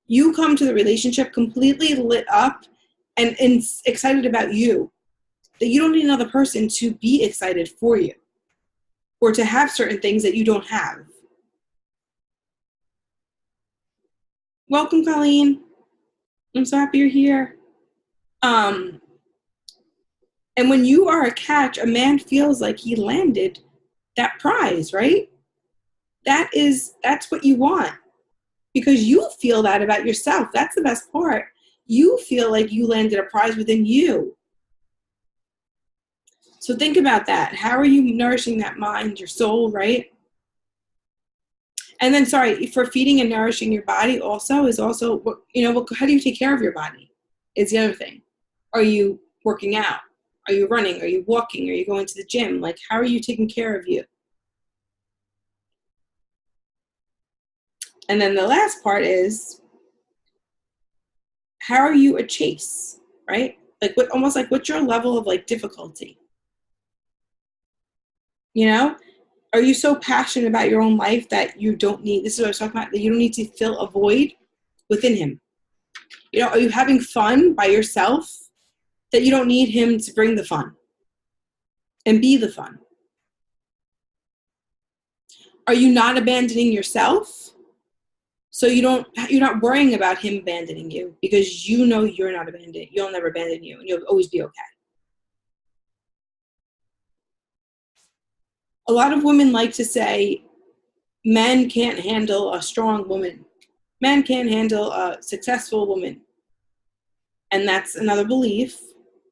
You come to the relationship completely lit up and excited about you, that you don't need another person to be excited for you or to have certain things that you don't have. Welcome, Colleen. I'm so happy you're here. And when you are a catch, a man feels like he landed that prize, right? That's what you want, because you feel that about yourself. That's the best part. You feel like you landed a prize within you. So think about that. How are you nourishing that mind, your soul, right? And then, sorry, for feeding and nourishing your body also is also, how do you take care of your body is the other thing. Are you working out? Are you running? Are you walking? Are you going to the gym? Like, how are you taking care of you? And then the last part is, how are you a chase, right? Like, almost like, what's your level of like difficulty? You know, are you so passionate about your own life that you don't need, this is what I was talking about, that you don't need to fill a void within him? You know, are you having fun by yourself that you don't need him to bring the fun and be the fun? Are you not abandoning yourself? So you're not worrying about him abandoning you, because you know you're not abandoned. You'll never abandon you, and you'll always be okay. A lot of women like to say, men can't handle a strong woman. Men can't handle a successful woman. And that's another belief,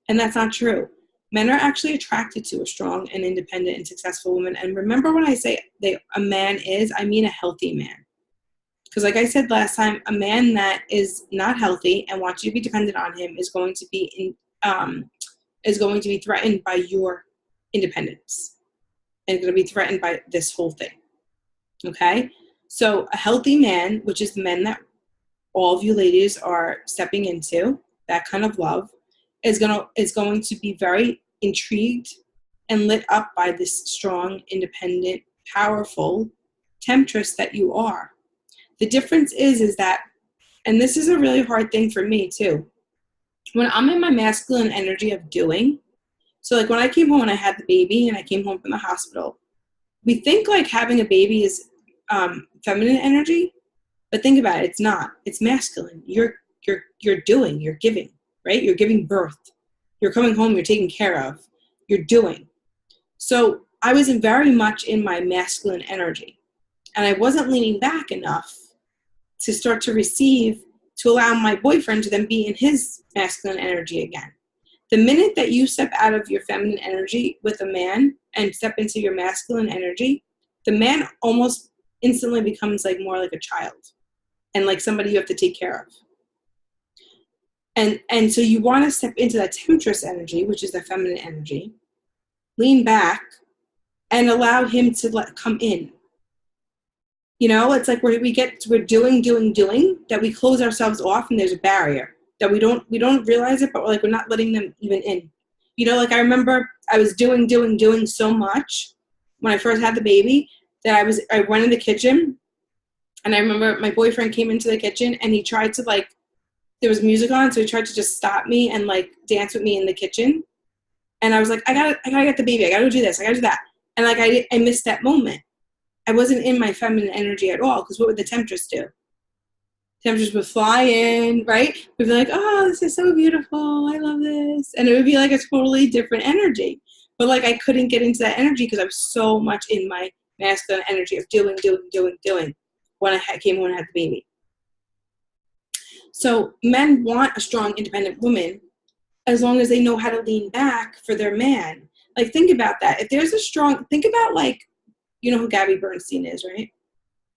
and that's not true. Men are actually attracted to a strong and independent and successful woman. And remember, when I say a man is, I mean a healthy man. Because like I said last time, a man that is not healthy and wants you to be dependent on him is going to be threatened by your independence, and going to be threatened by this whole thing. Okay? So a healthy man, which is the men that all of you ladies are stepping into, that kind of love, is going to be very intrigued and lit up by this strong, independent, powerful temptress that you are. The difference is that, and this is a really hard thing for me too, when I'm in my masculine energy of doing, so like when I came home and I had the baby and I came home from the hospital, we think like having a baby is feminine energy, but think about it, it's not. It's masculine. You're doing, you're giving, right? You're giving birth. You're coming home, you're taking care of, you're doing. So I was very much in my masculine energy, and I wasn't leaning back enough to start to receive, to allow my boyfriend to then be in his masculine energy again. The minute that you step out of your feminine energy with a man and step into your masculine energy, the man almost instantly becomes like more like a child and like somebody you have to take care of. And so you want to step into that temptress energy, which is the feminine energy, lean back and allow him to come in. You know, it's like we're doing, that we close ourselves off, and there's a barrier that we don't realize it, but we're not letting them even in. You know, like I remember I was doing so much when I first had the baby that I went in the kitchen, and I remember my boyfriend came into the kitchen and he tried to there was music on, so he tried to just stop me and dance with me in the kitchen. And I was like, I gotta get the baby. I gotta do this. I gotta do that. And I missed that moment. I wasn't in my feminine energy at all, because what would the temptress do? Temptress would fly in, right? We'd be like, oh, this is so beautiful. I love this. And it would be like a totally different energy. But I couldn't get into that energy because I was so much in my masculine energy of doing when I came home and had the baby. So men want a strong, independent woman as long as they know how to lean back for their man. Think about that. If there's think about you know who Gabby Bernstein is, right?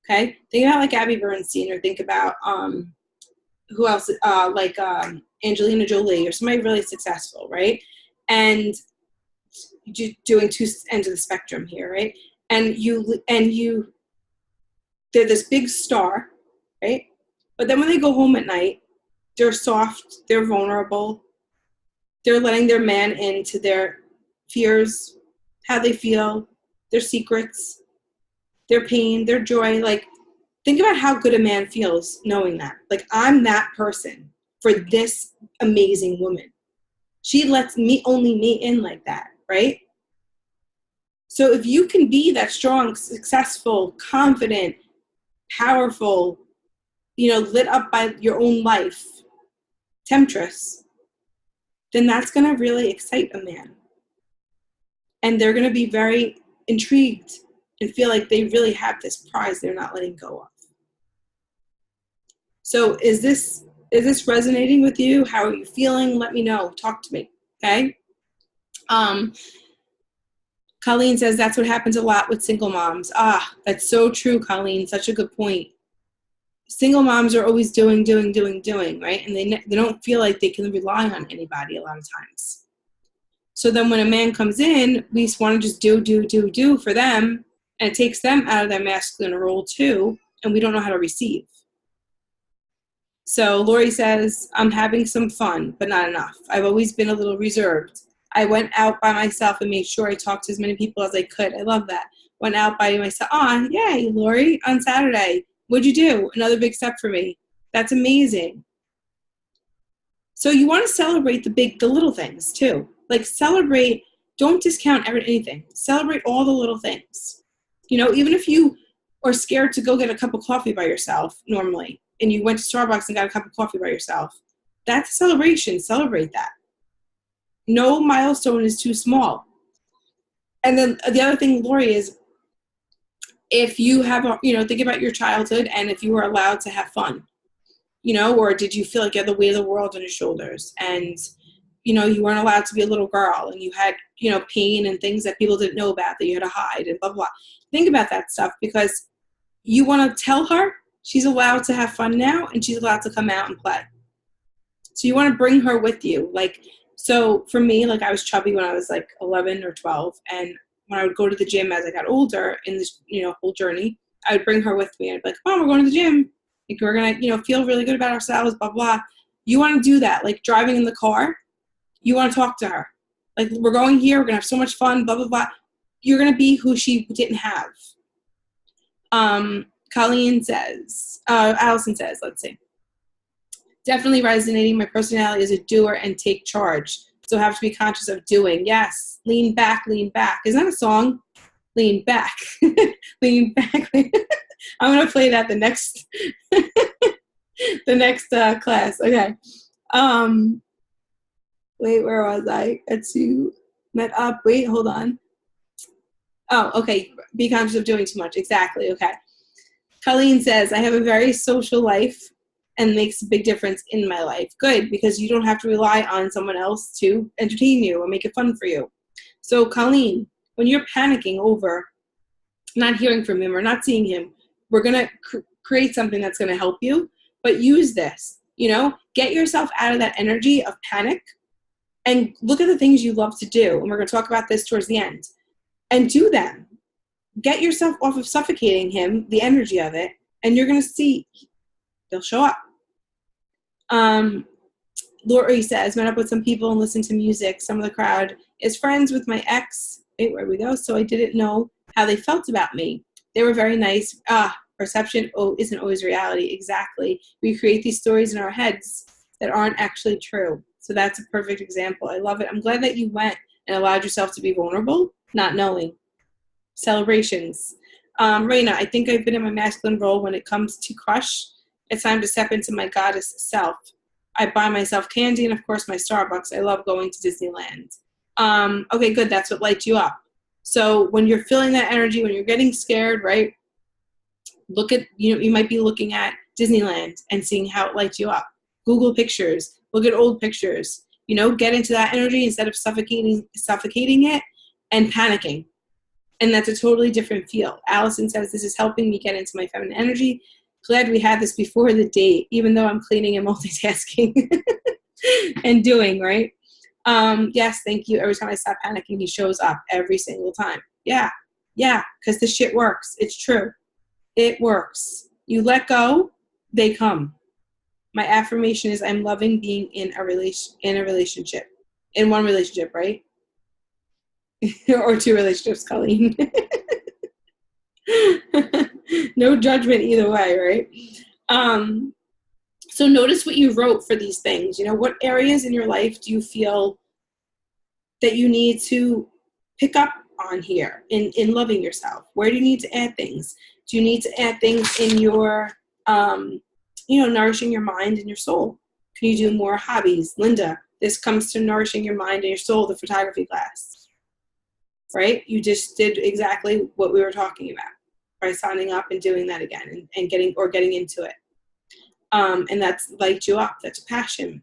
Okay. Think about Gabby Bernstein, or think about who else? Angelina Jolie, or somebody really successful, right? And doing two ends of the spectrum here, right? And they're this big star, right? But then when they go home at night, they're soft, they're vulnerable, they're letting their man into their fears, how they feel, their secrets, their pain, their joy. Think about how good a man feels knowing that. I'm that person for this amazing woman. She lets only me in like that, right? So if you can be that strong, successful, confident, powerful, lit up by your own life, temptress, then that's going to really excite a man. And they're going to be very intrigued and feel like they really have this prize they're not letting go of. So is this resonating with you? How are you feeling? Let me know. Talk to me, okay? Colleen says that's what happens a lot with single moms. Ah, that's so true, Colleen. Such a good point. Single moms are always doing, right? And they don't feel like they can rely on anybody a lot of times. So then when a man comes in, we want to just do for them, and it takes them out of their masculine role too, and we don't know how to receive. So Lori says, I'm having some fun, but not enough. I've always been a little reserved. I went out by myself and made sure I talked to as many people as I could. I love that. Went out by myself. Oh, yay, Lori, on Saturday. What'd you do? Another big step for me. That's amazing. So you want to celebrate the little things too. Like celebrate, don't discount anything. Celebrate all the little things. You know, even if you are scared to go get a cup of coffee by yourself normally, and you went to Starbucks and got a cup of coffee by yourself, that's a celebration. Celebrate that. No milestone is too small. And then the other thing, Lori, is if you have, think about your childhood and if you were allowed to have fun, or did you feel like you had the weight of the world on your shoulders and, you weren't allowed to be a little girl and you had, pain and things that people didn't know about that you had to hide and blah, blah, blah. Think about that stuff because you want to tell her she's allowed to have fun now and she's allowed to come out and play. So you want to bring her with you. So for me, I was chubby when I was 11 or 12. And when I would go to the gym as I got older in this, whole journey, I would bring her with me. I'd be like, Mom, we're going to the gym. We're going to, feel really good about ourselves, blah, blah. You want to do that. Driving in the car, you want to talk to her. We're going here. We're going to have so much fun, blah, blah, blah. You're going to be who she didn't have. Colleen says, Allison says, let's see. Definitely resonating. My personality is a doer and take charge. So have to be conscious of doing. Yes. Lean back, lean back. Isn't that a song? Lean back. Lean back. I'm going to play that the next class. Okay. Wait, where was I? Let's see. Met up. Wait, hold on. Oh, okay. Be conscious of doing too much. Exactly. Okay. Colleen says, I have a very social life and makes a big difference in my life. Good, because you don't have to rely on someone else to entertain you or make it fun for you. So, Colleen, when you're panicking over not hearing from him or not seeing him, we're going to create something that's going to help you, but use this, get yourself out of that energy of panic and look at the things you love to do. And we're going to talk about this towards the end. And do them. Get yourself off of suffocating him, the energy of it, and you're going to see they'll show up. Lori says, met up with some people and listened to music. Some of the crowd is friends with my ex. Wait, where we go? So I didn't know how they felt about me. They were very nice. Perception isn't always reality. Exactly. We create these stories in our heads that aren't actually true. So that's a perfect example. I love it. I'm glad that you went and allowed yourself to be vulnerable, not knowing. Celebrations. Raina, I think I've been in my masculine role when it comes to crush. It's time to step into my goddess self. I buy myself candy and, of course, my Starbucks. I love going to Disneyland. Okay, good. That's what lights you up. So when you're feeling that energy, when you're getting scared, right, look at, you might be looking at Disneyland and seeing how it lights you up. Google pictures. Look at old pictures. Get into that energy instead of suffocating it and panicking. And that's a totally different feel. Allison says, this is helping me get into my feminine energy. Glad we had this before the date, even though I'm cleaning and multitasking and doing, right? Yes, thank you. Every time I stop panicking, he shows up every single time. Yeah, because this shit works. It's true. It works. You let go, they come. My affirmation is I'm loving being in a relationship. In one relationship, right? Or two relationships, Colleen. No judgment either way, right? So notice what you wrote for these things. What areas in your life do you feel that you need to pick up on here in loving yourself? Where do you need to add things? Do you need to add things in your, nourishing your mind and your soul? Can you do more hobbies? Linda, this comes to nourishing your mind and your soul, the photography class, right? You just did exactly what we were talking about by signing up and doing that again and getting into it. And that's light you up. That's passion.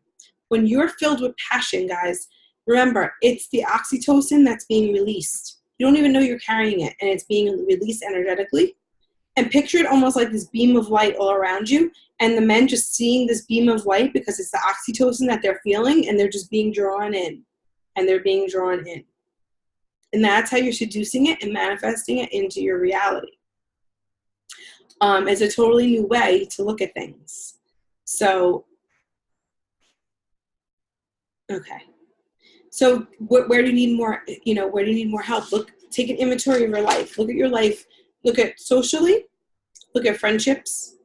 When you're filled with passion, guys, remember, it's the oxytocin that's being released. You don't even know you're carrying it, and it's being released energetically. And picture it almost like this beam of light all around you, and the men just seeing this beam of light because it's the oxytocin that they're feeling, and they're just being drawn in, and they're being drawn in. And that's how you're seducing it and manifesting it into your reality. It's a totally new way to look at things. So, okay. So where do you need more, where do you need more help? Take an inventory of your life. Look at your life. Look at socially, look at friendships,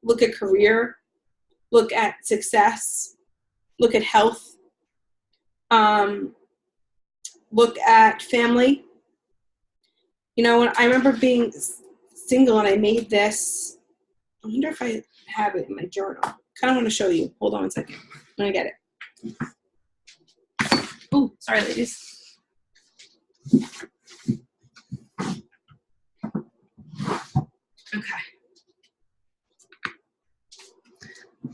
look at career, look at success, look at health, look at family. When I remember being single and I made this, I wonder if I have it in my journal. Kind of want to show you. Hold on one second. I'm going to get it. Oh, sorry, ladies. Okay.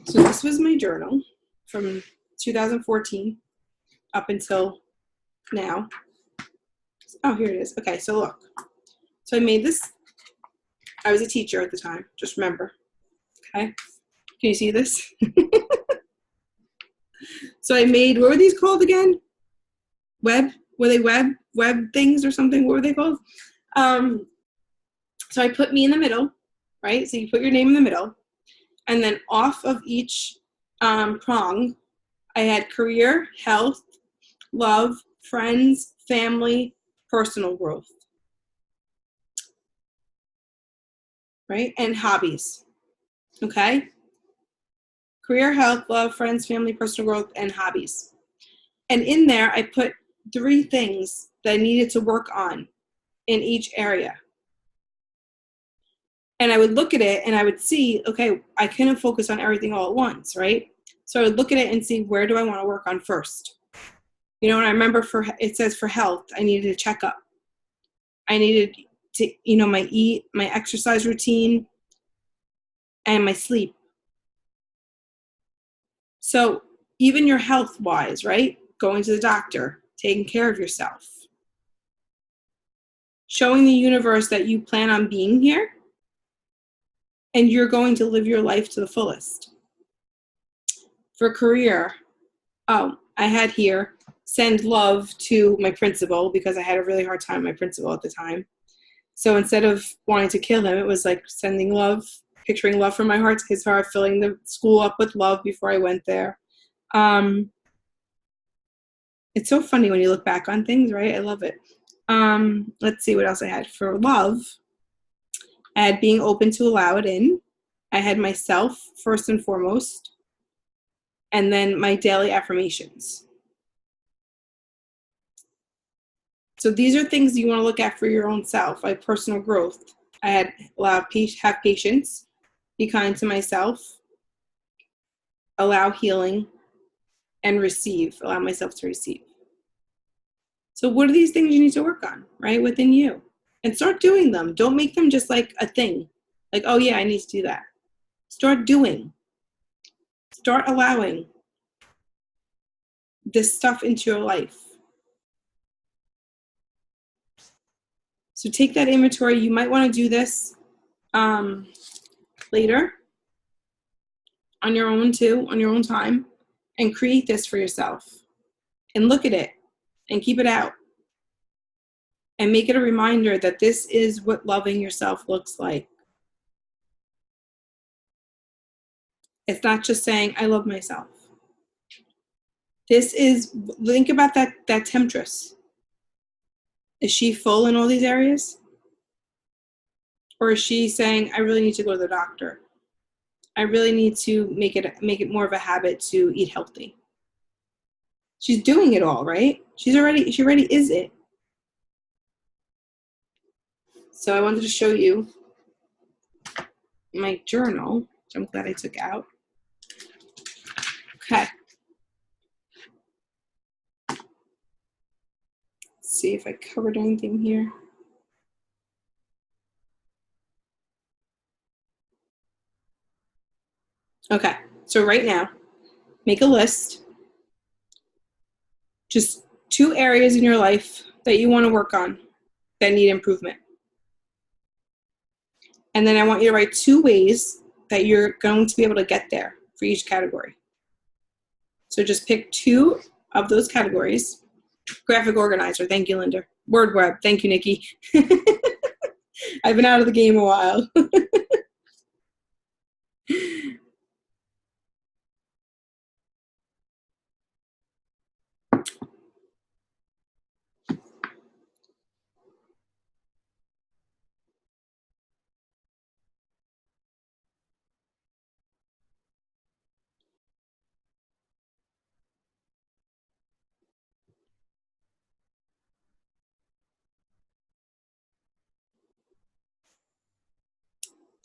So this was my journal from 2014 up until now. Oh, here it is. Okay, so look. So I made this. I was a teacher at the time, just remember. Okay? Can you see this? So I made, what were these called again? Were they web things or something? What were they called? So I put me in the middle, right? So you put your name in the middle. And then off of each prong, I had career, health, love, friends, family, personal growth. Right? And hobbies. Okay? Career, health, love, friends, family, personal growth, and hobbies. And in there, I put 3 things that I needed to work on in each area. And I would look at it and I would see, okay, I couldn't focus on everything all at once, right? So I would look at it and see, where do I want to work on first? And I remember it says for health, I needed a checkup. I needed to, my exercise routine and my sleep. So even your health wise, right? Going to the doctor, taking care of yourself, showing the universe that you plan on being here and you're going to live your life to the fullest. For career, I had here, send love to my principal because I had a really hard time with my principal at the time. So instead of wanting to kill him, it was like sending love, picturing love from my heart to his heart, filling the school up with love before I went there. It's so funny when you look back on things, right? I love it. Let's see what else I had. For love, I had being open to allow it in. I had myself first and foremost. And then my daily affirmations. So these are things you want to look at for your own self, like personal growth. I had have patience, be kind to myself, allow healing, and receive, allow myself to receive. So what are these things you need to work on, right, within you? And start doing them. Don't make them just like a thing. Like, oh yeah, I need to do that. Start doing. Start allowing this stuff into your life. So take that inventory. You might want to do this later on your own too, on your own time, and create this for yourself. And look at it and keep it out. And make it a reminder that this is what loving yourself looks like. It's not just saying, I love myself. This is, think about that temptress. Is she full in all these areas? Or is she saying, I really need to go to the doctor? I really need to make it more of a habit to eat healthy. She's doing it all, right? She already is it. So I wanted to show you my journal, which I'm glad I took out. Okay. Let's see if I covered anything here. Okay, so right now, make a list. Just 2 areas in your life that you want to work on. that need improvement. And then I want you to write 2 ways that you're going to be able to get there for each category. So just pick 2 of those categories. Graphic organizer, thank you, Linda. Word web, thank you, Nikki. I've been out of the game a while.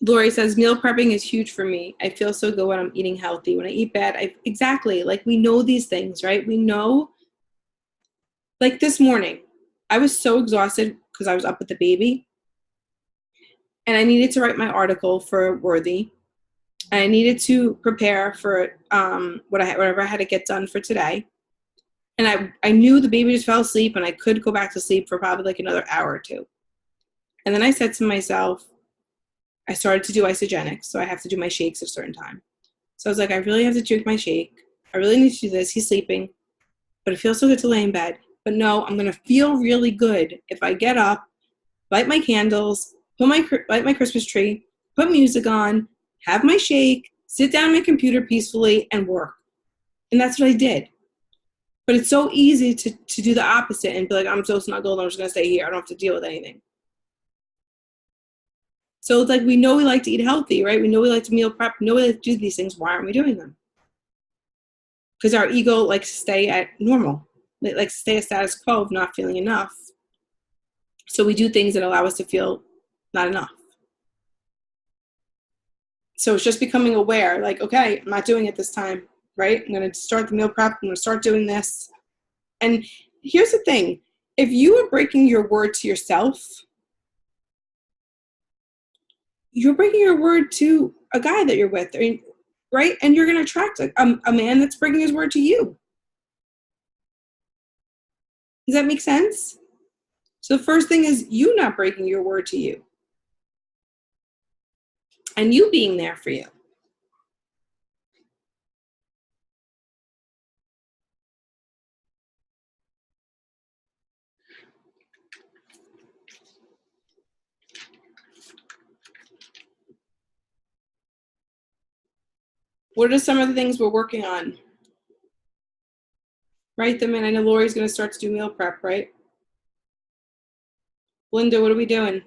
Lori says, meal prepping is huge for me. I feel so good when I'm eating healthy. When I eat bad, exactly. Like, we know these things, right? We know, like this morning, I was so exhausted because I was up with the baby. And I needed to write my article for Worthy. And I needed to prepare for whatever I had to get done for today. And I knew the baby just fell asleep and I could go back to sleep for probably like another hour or 2. And then I said to myself, I started to do isogenics, so I have to do my shakes at a certain time. So I was like, I really have to drink my shake. I really need to do this. He's sleeping, but it feels so good to lay in bed. But no, I'm going to feel really good if I get up, light my candles, light my Christmas tree, put music on, have my shake, sit down on my computer peacefully, and work. And that's what I did. But it's so easy to do the opposite and be like, I'm so snuggled, I'm just going to stay here. I don't have to deal with anything. So it's like, we know we like to eat healthy, right? We know we like to meal prep. We know we like to do these things. Why aren't we doing them? Because our ego likes to stay at normal. It likes to stay at status quo of not feeling enough. So we do things that allow us to feel not enough. So it's just becoming aware, like, okay, I'm not doing it this time, right? I'm going to start the meal prep. I'm going to start doing this. And here's the thing. If you are breaking your word to yourself, you're breaking your word to a guy that you're with, right? And you're going to attract a man that's breaking his word to you. Does that make sense? So the first thing is you not breaking your word to you. And you being there for you. What are some of the things we're working on? Write them in. I know Lori's going to start to do meal prep, right? Linda, what are we doing?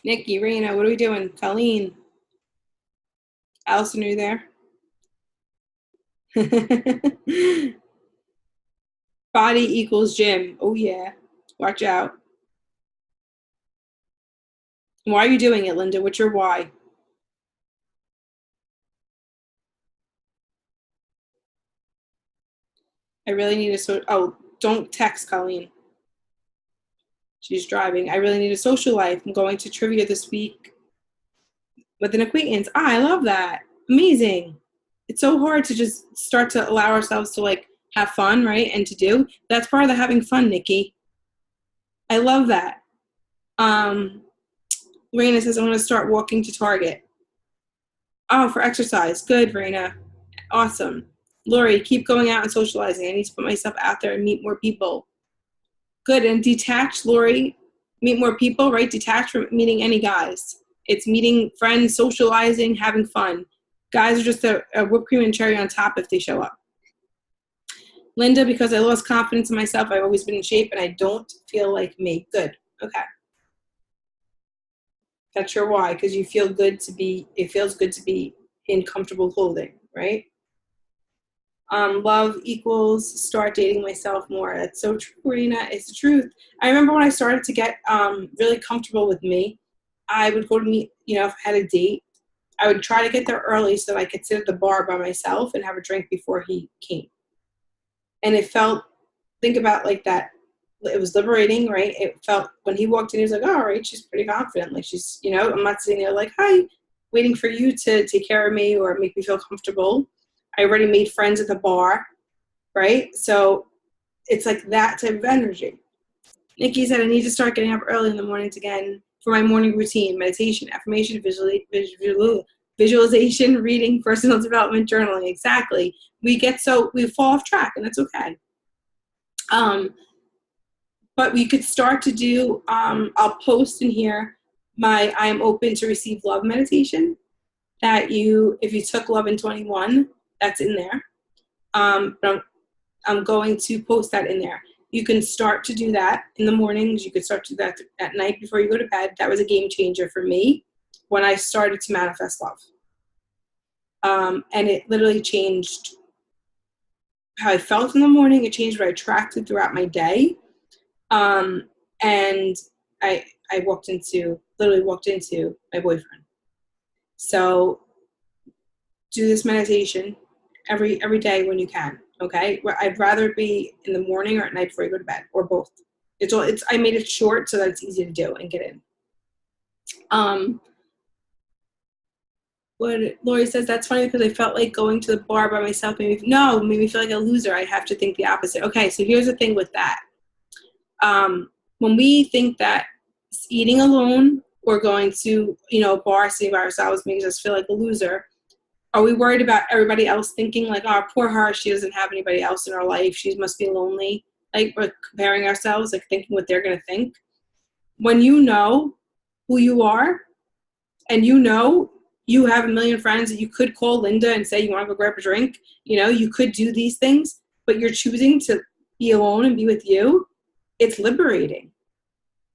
Nikki, Raina, what are we doing? Colleen. Allison, are you there? Body equals gym. Oh, yeah. Watch out. Why are you doing it, Linda? What's your why? I really need a don't text Colleen. She's driving. I really need a social life. I'm going to trivia this week with an acquaintance. I love that. Amazing. It's so hard to just start to allow ourselves to like have fun, right? And to do. That's part of the having fun, Nikki. I love that. Raina says, I'm going to start walking to Target. Oh, for exercise. Good, Raina. Awesome. Lori, keep going out and socializing. I need to put myself out there and meet more people. Good. And detach, Lori. Meet more people, right? Detach from meeting any guys. It's meeting friends, socializing, having fun. Guys are just a whipped cream and cherry on top if they show up. Linda, because I lost confidence in myself, I've always been in shape and I don't feel like me. Good. Okay. That's your why, because you feel good to be, it feels good to be in comfortable clothing, right? Love equals start dating myself more. That's so true, Rena. It's the truth. I remember when I started to get really comfortable with me, I would go to meet, if I had a date, I would try to get there early so that I could sit at the bar by myself and have a drink before he came. And it felt, think about like that, it was liberating, right? It felt, when he walked in, he was like, oh, all right, she's pretty confident. Like she's, I'm not sitting there like, hi, waiting for you to take care of me or make me feel comfortable. I already made friends at the bar, right? So it's like that type of energy. Nikki said, I need to start getting up early in the mornings again for my morning routine, meditation, affirmation, visualization, reading, personal development, journaling. Exactly. We fall off track, and that's okay. But we could start to do, I'll post in here my I am open to receive love meditation that if you took Love in 21, that's in there. But I'm going to post that in there. You can start to do that in the mornings. You could start to do that at night before you go to bed. That was a game changer for me when I started to manifest love. And it literally changed how I felt in the morning. It changed what I attracted throughout my day. And I literally walked into my boyfriend. So do this meditation every day when you can. Okay, I'd rather be in the morning or at night before you go to bed, or both. I made it short so that it's easy to do and get in. What Lori says, that's funny because I felt like going to the bar by myself made me feel like a loser. I have to think the opposite. Okay, so here's the thing with that. When we think that eating alone or going to, a bar sitting by ourselves makes us feel like a loser, are we worried about everybody else thinking like, oh, poor her, she doesn't have anybody else in her life, she must be lonely? Like, we're comparing ourselves, like thinking what they're going to think. When you know who you are and you have a million friends that you could call Linda and say you want to go grab a drink, you could do these things, but you're choosing to be alone and be with you, it's liberating.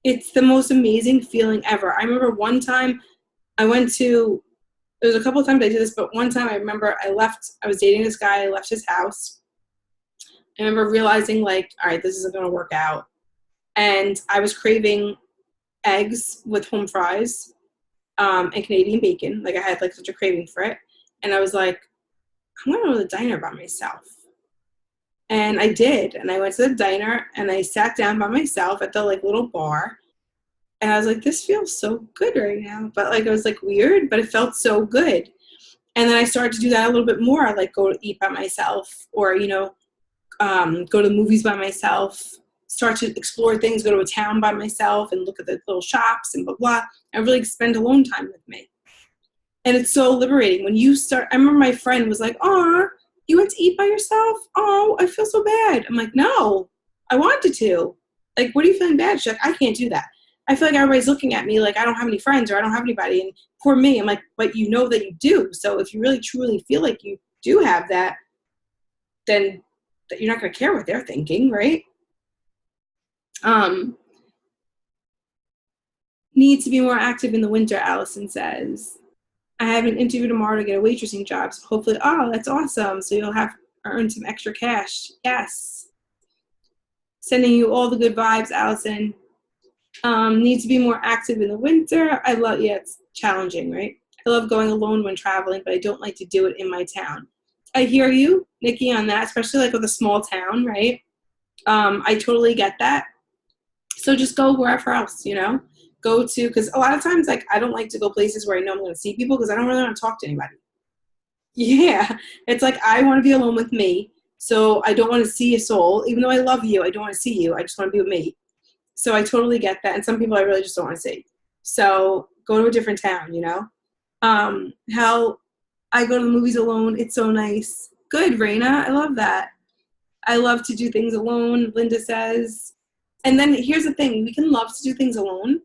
It's the most amazing feeling ever. I remember one time there was a couple of times I did this, but one time I remember I was dating this guy, I left his house. I remember realizing like, all right, this isn't going to work out. And I was craving eggs with home fries and Canadian bacon. Like I had like such a craving for it. And I was like, I'm going to go to the diner by myself. And I did. And I went to the diner and I sat down by myself at the like little bar. And I was like, this feels so good right now. But like, it was like weird, but it felt so good. And then I started to do that a little bit more. I like go to eat by myself or, go to the movies by myself, start to explore things, go to a town by myself and look at the little shops and blah, blah. I really spend alone time with me. And it's so liberating. When you start, I remember my friend was like, oh, you went to eat by yourself? Oh, I feel so bad. I'm like, no, I wanted to. Like, what are you feeling bad? She's like, I can't do that. I feel like everybody's looking at me like I don't have any friends or I don't have anybody. And poor me, I'm like, but you know that you do. So if you really truly feel like you do have that, then you're not going to care what they're thinking, right? Need to be more active in the winter, Allison says. I have an interview tomorrow to get a waitressing job. So hopefully, that's awesome. So you'll have earn some extra cash. Yes. Sending you all the good vibes, Allison. Need to be more active in the winter. It's challenging, right? I love going alone when traveling, but I don't like to do it in my town. I hear you, Nikki, on that, especially like with a small town, right? I totally get that. So just go wherever else, go to, because a lot of times, like, I don't like to go places where I know I'm going to see people because I don't really want to talk to anybody. Yeah, it's like I want to be alone with me, so I don't want to see a soul. Even though I love you, I don't want to see you. I just want to be with me. So I totally get that. And some people I really just don't want to see. So go to a different town, Hell, I go to the movies alone. It's so nice. Good, Raina. I love that. I love to do things alone, Linda says. And then here's the thing. We can love to do things alone.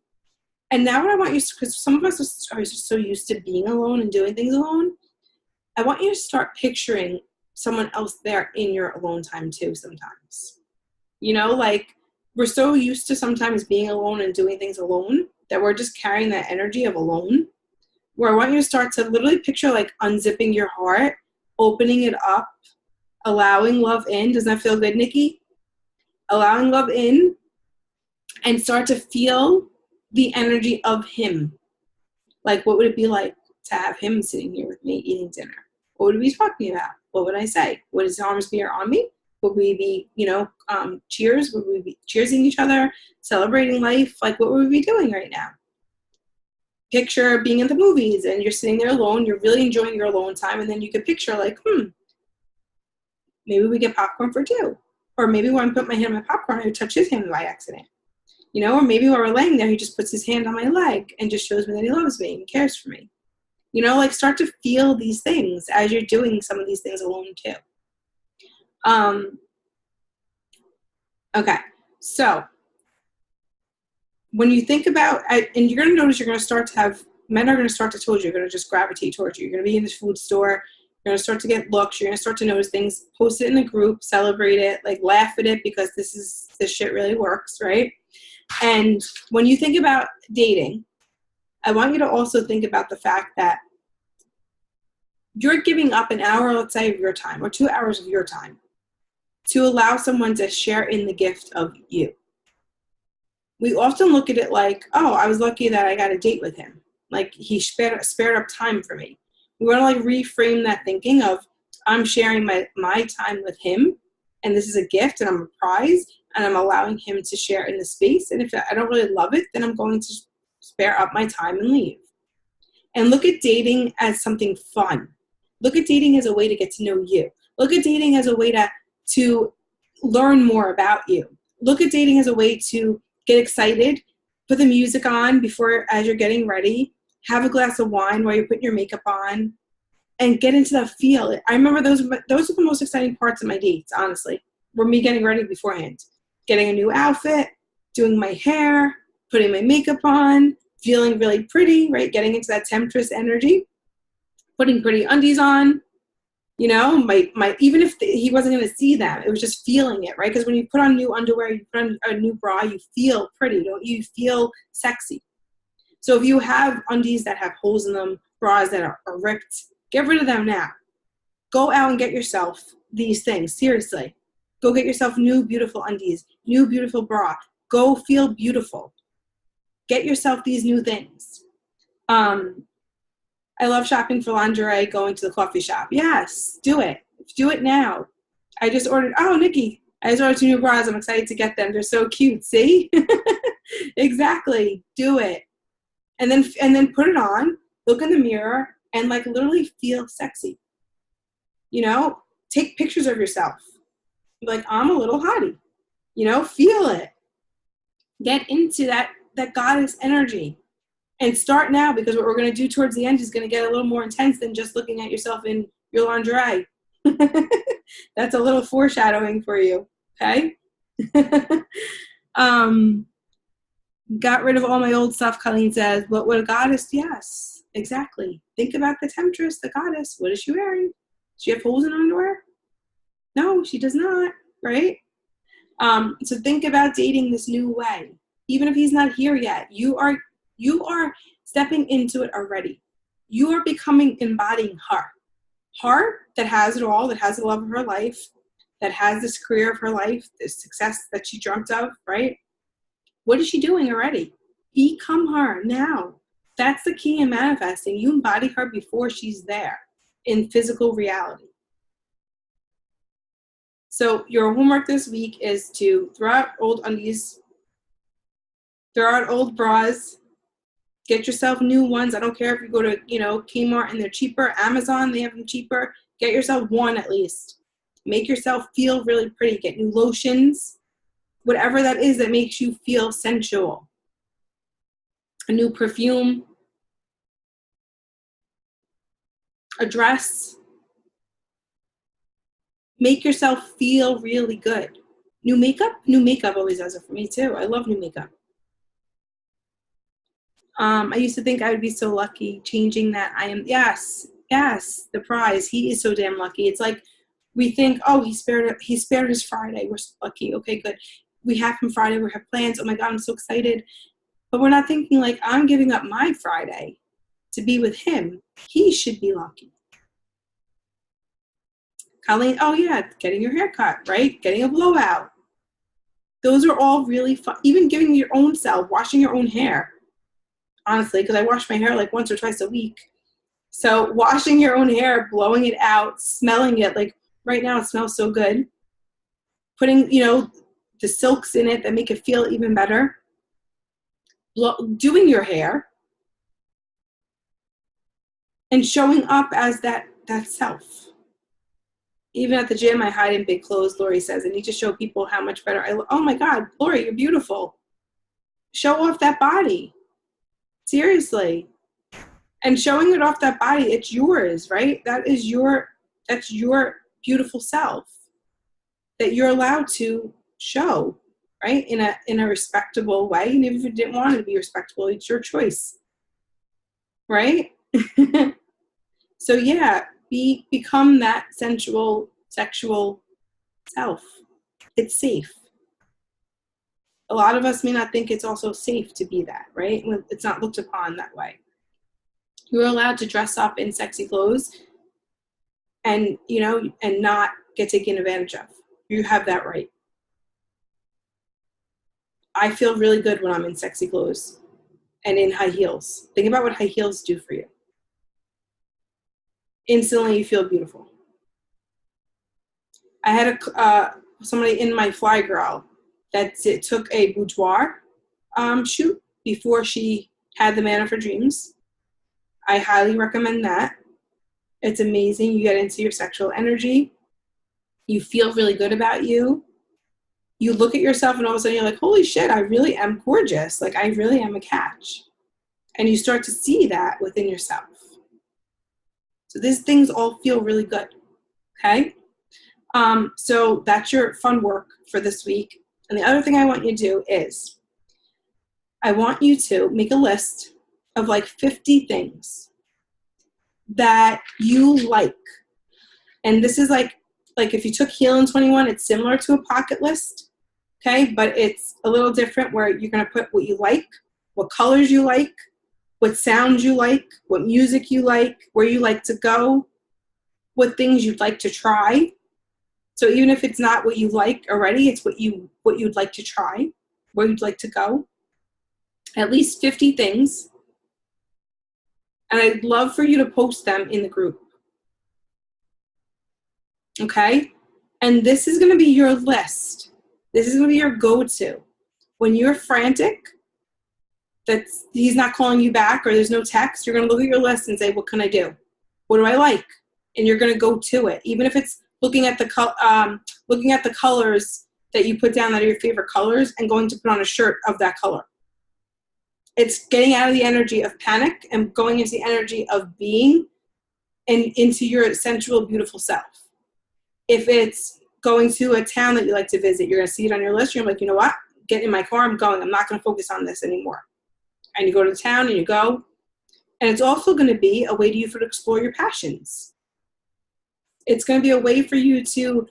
And now what I want you to, because some of us are so used to being alone and doing things alone, I want you to start picturing someone else there in your alone time too sometimes. Like we're so used to sometimes being alone and doing things alone that we're just carrying that energy of alone. Where I want you to start to literally picture like unzipping your heart, opening it up, allowing love in. Doesn't that feel good, Nikki? Allowing love in and start to feel the energy of him. Like, what would it be like to have him sitting here with me eating dinner? What would we be talking about? What would I say? Would his arms be on me? Would we be, cheers? Would we be cheersing each other, celebrating life? Like, what would we be doing right now? Picture being at the movies and you're sitting there alone. You're really enjoying your alone time. And then you could picture like, maybe we get popcorn for two. Or maybe when I put my hand on my popcorn, I would touch his hand by accident. You know, or maybe while we're laying there, he just puts his hand on my leg and just shows me that he loves me and cares for me. You know, like start to feel these things as you're doing some of these things alone too. Okay, so when you think about, and you're going to notice you're going to start to have, men are going to start to told you, you're going to just gravitate towards you. You're going to be in this food store. You're going to start to get looks. You're going to start to notice things. Post it in the group, celebrate it, like laugh at it because this shit really works, right? And when you think about dating, I want you to also think about the fact that you're giving up an hour, let's say, of your time or 2 hours of your time to allow someone to share in the gift of you. We often look at it like, oh, I was lucky that I got a date with him. Like he spared up time for me. We want to like reframe that thinking of I'm sharing my time with him and this is a gift and I'm a prize and I'm allowing him to share in the space. And if I don't really love it, then I'm going to spare up my time and leave. And look at dating as something fun. Look at dating as a way to get to know you. Look at dating as a way to learn more about you. Look at dating as a way to get excited, put the music on as you're getting ready, have a glass of wine while you're putting your makeup on, and get into that feel. I remember those are the most exciting parts of my dates, honestly, were me getting ready beforehand. Getting a new outfit, doing my hair, putting my makeup on, feeling really pretty, right? Getting into that temptress energy, putting pretty undies on, you know, even if he wasn't going to see them, it was just feeling it, right? Because when you put on new underwear, you put on a new bra, you feel pretty, don't you? Feel sexy. So if you have undies that have holes in them, bras that are ripped, get rid of them now. Go out and get yourself these things, seriously. Go get yourself new beautiful undies, new beautiful bra. Go feel beautiful. Get yourself these new things. I love shopping for lingerie, going to the coffee shop. Yes, do it. Do it now. I just ordered, Nikki, I just ordered 2 new bras. I'm excited to get them. They're so cute. See? Exactly. Do it. And then put it on, look in the mirror, and like literally feel sexy. You know, take pictures of yourself. Like, I'm a little hottie. You know, feel it. Get into that goddess energy. And start now, because what we're going to do towards the end is going to get a little more intense than just looking at yourself in your lingerie. That's a little foreshadowing for you, okay? Got rid of all my old stuff, Colleen says. What would a goddess? Yes, exactly. Think about the temptress, the goddess. What is she wearing? Does she have holes in her underwear? No, she does not, right? So think about dating this new way. Even if he's not here yet, you are stepping into it already. You are embodying her. Her that has it all, that has the love of her life, that has this career of her life, this success that she dreamt of, right? What is she doing already? Become her now. That's the key in manifesting. You embody her before she's there in physical reality. So your homework this week is to throw out old undies, throw out old bras, get yourself new ones. I don't care if you go to, Kmart and they're cheaper. Amazon, they have them cheaper. Get yourself one at least. Make yourself feel really pretty. Get new lotions. Whatever that is that makes you feel sensual. A new perfume. A dress. Make yourself feel really good. New makeup always does it for me too. I love new makeup. I used to think I would be so lucky changing that. I am. Yes, the prize. He is so damn lucky. It's like we think, oh, he spared his Friday. We're so lucky. Okay, good. We have him Friday. We have plans. Oh my God, I'm so excited. But we're not thinking like, I'm giving up my Friday to be with him. He should be lucky. Colleen, oh yeah, getting your hair cut, right? Getting a blowout. Those are all really fun. Even giving your own self, washing your own hair. Honestly, because I wash my hair like once or twice a week. So washing your own hair, blowing it out, smelling it, like right now it smells so good. Putting, the silks in it that make it feel even better. Doing your hair. And showing up as that self. Even at the gym, I hide in big clothes, Lori says. I need to show people how much better I look. Oh my God, Lori, you're beautiful. Show off that body. Seriously. And showing it off that body, it's yours, right? That's your beautiful self that you're allowed to show, right? In a respectable way. And even if you didn't want it to be respectable, it's your choice. Right? So yeah, become that sensual, sexual self. It's safe. A lot of us may not think it's also safe to be that, right? It's not looked upon that way. You're allowed to dress up in sexy clothes and, and not get taken advantage of. You have that right. I feel really good when I'm in sexy clothes and in high heels. Think about what high heels do for you. Instantly, you feel beautiful. I had somebody in my Fly Girl that took a boudoir shoot before she had the man of her dreams. I highly recommend that. It's amazing. You get into your sexual energy. You feel really good about you. You look at yourself and all of a sudden you're like, holy shit, I really am gorgeous. Like, I really am a catch. And you start to see that within yourself. So these things all feel really good. Okay? So that's your fun work for this week. And the other thing I want you to do is I want you to make a list of like 50 things that you like. And this is like if you took Heal in 21, it's similar to a pocket list, okay? But it's a little different where you're going to put what you like, what colors you like, what sounds you like, what music you like, where you like to go, what things you'd like to try. So even if it's not what you like already, it's what you'd like to try, where you'd like to go. At least 50 things. And I'd love for you to post them in the group. Okay? And this is going to be your list. This is going to be your go-to. When you're frantic, that he's not calling you back or there's no text, you're going to look at your list and say, what can I do? What do I like? And you're going to go to it. Even if it's looking at the colors that you put down that are your favorite colors and going to put on a shirt of that color. It's getting out of the energy of panic and going into the energy of being and into your sensual, beautiful self. If it's going to a town that you like to visit, you're going to see it on your list. You're like, you know what? Get in my car. I'm going. I'm not going to focus on this anymore. And you go to the town and you go. And it's also going to be a way for you to explore your passions. It's going to be a way for you to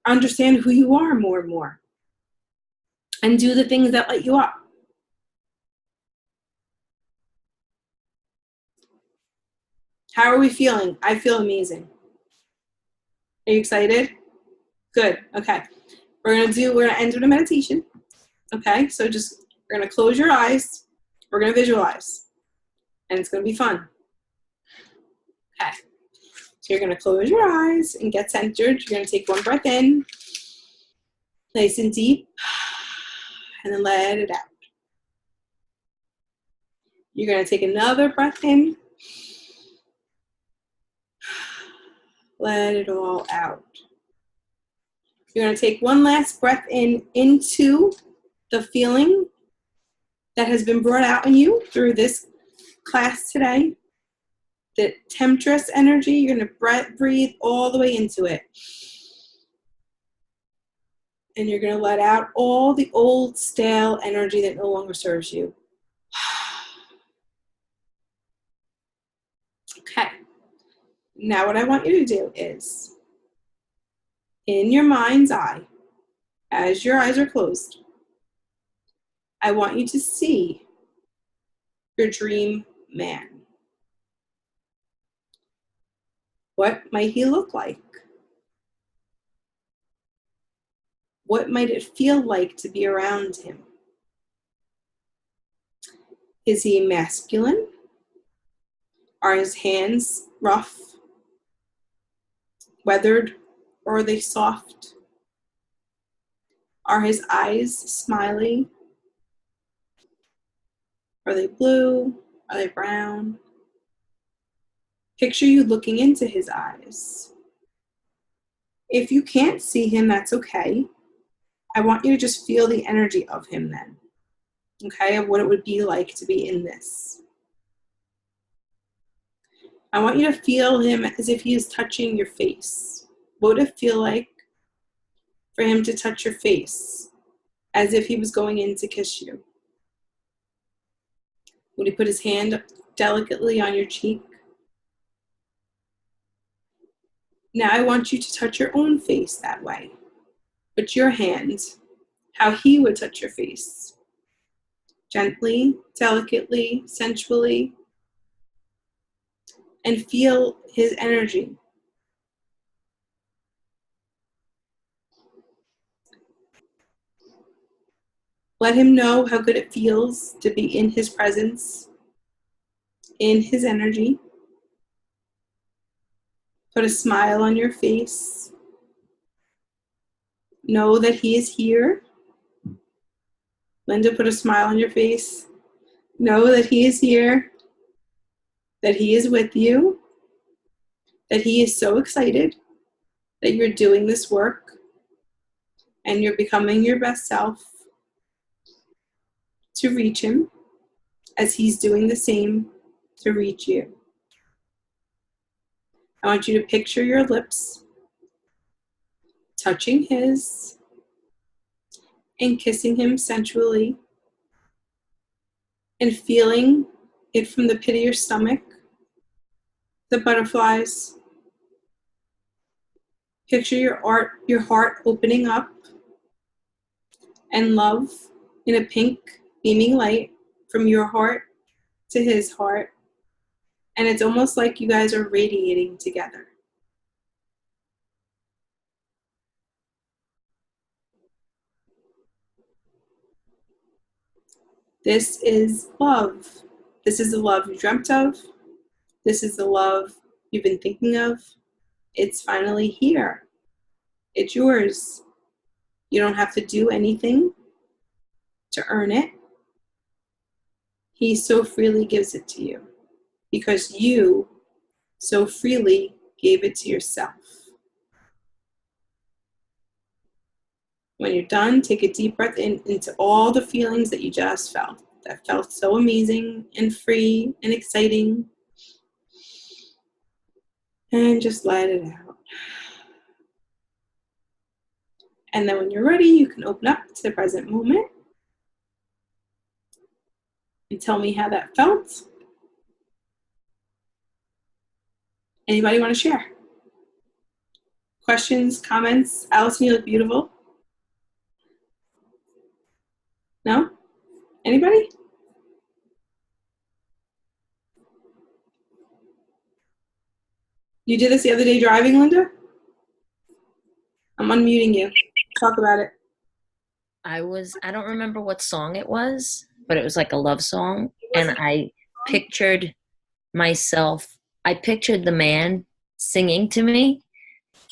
understand who you are more and more and do the things that light you up. How are we feeling? I feel amazing. Are you excited? Good. Okay. We're going to end with a meditation. Okay. So we're going to close your eyes. We're going to visualize. And it's going to be fun. Okay. So you're going to close your eyes and get centered. You're going to take one breath in. Nice and deep. And then let it out. You're going to take another breath in. Let it all out. You're going to take one last breath in into the feeling that has been brought out in you through this class today. The temptress energy, you're going to breathe all the way into it. And you're going to let out all the old, stale energy that no longer serves you. Okay. Now what I want you to do is, in your mind's eye, as your eyes are closed, I want you to see your dream man. What might he look like? What might it feel like to be around him? Is he masculine? Are his hands rough, weathered, or are they soft? Are his eyes smiley? Are they blue? Are they brown? Picture you looking into his eyes. If you can't see him, that's okay. I want you to just feel the energy of him then, okay, of what it would be like to be in this. I want you to feel him as if he is touching your face. What would it feel like for him to touch your face as if he was going in to kiss you? Would he put his hand delicately on your cheek? Now I want you to touch your own face that way. Put your hand how he would touch your face. Gently, delicately, sensually, and feel his energy. Let him know how good it feels to be in his presence, in his energy. Put a smile on your face. Know that he is here. Linda, put a smile on your face. Know that he is here, that he is with you, that he is so excited that you're doing this work and you're becoming your best self to reach him as he's doing the same to reach you. I want you to picture your lips touching his and kissing him sensually and feeling it from the pit of your stomach, the butterflies. Picture your heart opening up and love in a pink beaming light from your heart to his heart. And it's almost like you guys are radiating together. This is love. This is the love you dreamt of. This is the love you've been thinking of. It's finally here. It's yours. You don't have to do anything to earn it. He so freely gives it to you because you so freely gave it to yourself. When you're done, take a deep breath in into all the feelings that you just felt. That felt so amazing and free and exciting. And just let it out. And then when you're ready, you can open up to the present moment and tell me how that felt. Anybody want to share? Questions, comments? Allison, you look beautiful. No? Anybody? You did this the other day driving, Linda? I'm unmuting you. Talk about it. I don't remember what song it was, but it was like a love song. And I pictured I pictured the man singing to me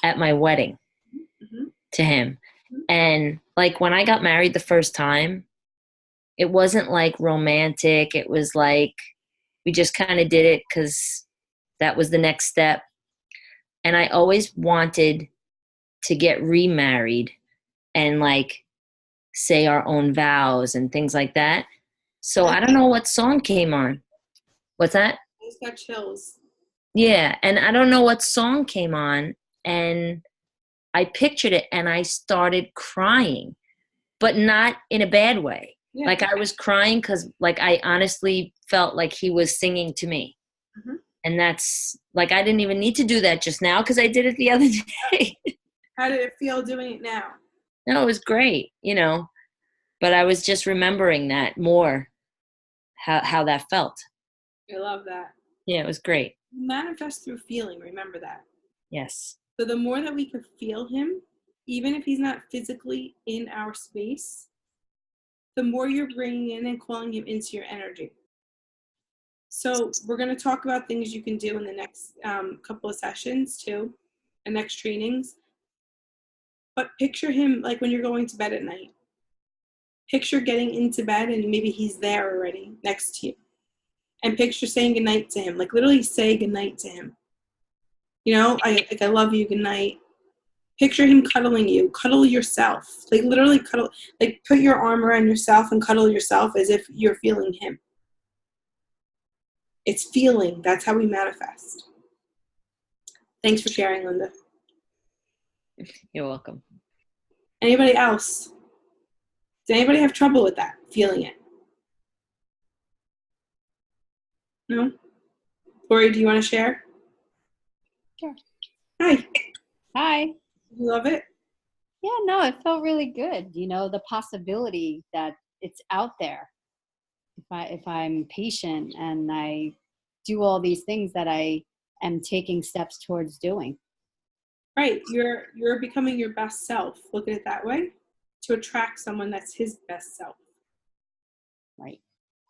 at my wedding to him. And like when I got married the first time, it wasn't like romantic. It was like we just kind of did it because that was the next step. And I always wanted to get remarried and like say our own vows and things like that. So I don't know what song came on. What's that? I just got chills. Yeah, and I don't know what song came on, and I pictured it and I started crying, but not in a bad way. Yeah. Like I was crying because like I honestly felt like he was singing to me. Mm-hmm. And that's like I didn't even need to do that just now because I did it the other day. How did it feel doing it now? No, it was great, but I was just remembering that more, how that felt. I love that. Yeah, it was great. Manifest through feeling, remember that. Yes. So the more that we can feel him, even if he's not physically in our space, the more you're bringing in and calling him into your energy. So we're going to talk about things you can do in the next couple of sessions too, and next trainings. But picture him like when you're going to bed at night. Picture getting into bed and maybe he's there already next to you. And picture saying goodnight to him. Like literally say goodnight to him. I love you, goodnight. Picture him cuddling you. Cuddle yourself. Like literally cuddle. Like put your arm around yourself and cuddle yourself as if you're feeling him. It's feeling. That's how we manifest. Thanks for sharing, Linda. You're welcome. Anybody else? Does anybody have trouble with that? Feeling it? No? Lori, do you want to share? Sure. Hi. Hi. You love it? Yeah, no, it felt really good. You know, the possibility that it's out there. If I'm patient and I do all these things that I am taking steps towards doing. Right. You're becoming your best self. Look at it that way. To attract someone that's his best self. Right.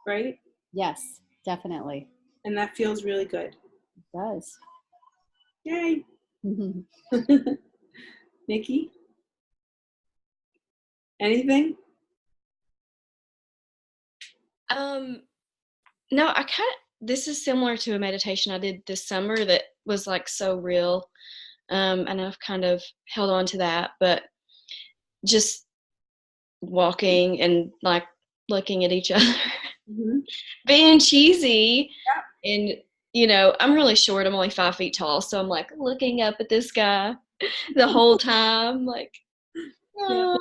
Right? Yes, definitely. And that feels really good. It does. Yay. Nikki? Anything? No, this is similar to a meditation I did this summer that was like so real. And I've kind of held on to that, but just walking and like looking at each other, being cheesy. Yeah. And, you know, I'm really short. I'm only 5 feet tall. So I'm like looking up at this guy the whole time, like, oh,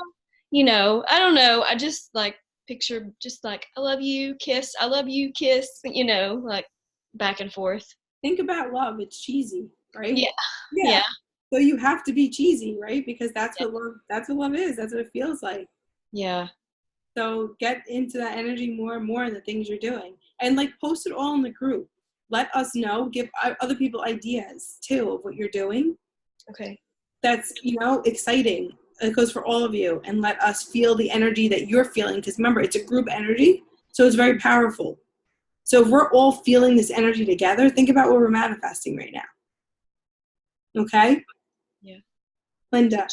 you know, I don't know. I just like picture just like, I love you, kiss, I love you, kiss, you know, like back and forth. Think about love. It's cheesy, right? Yeah. So you have to be cheesy, right? Because that's what love is. That's what it feels like. Yeah. So get into that energy more and more in the things you're doing. And like post it all in the group. Let us know. Give other people ideas too of what you're doing. Okay. That's, you know, exciting. It goes for all of you. And let us feel the energy that you're feeling. Because remember, it's a group energy. So it's very powerful. So if we're all feeling this energy together, think about what we're manifesting right now. Okay? Yeah. Linda.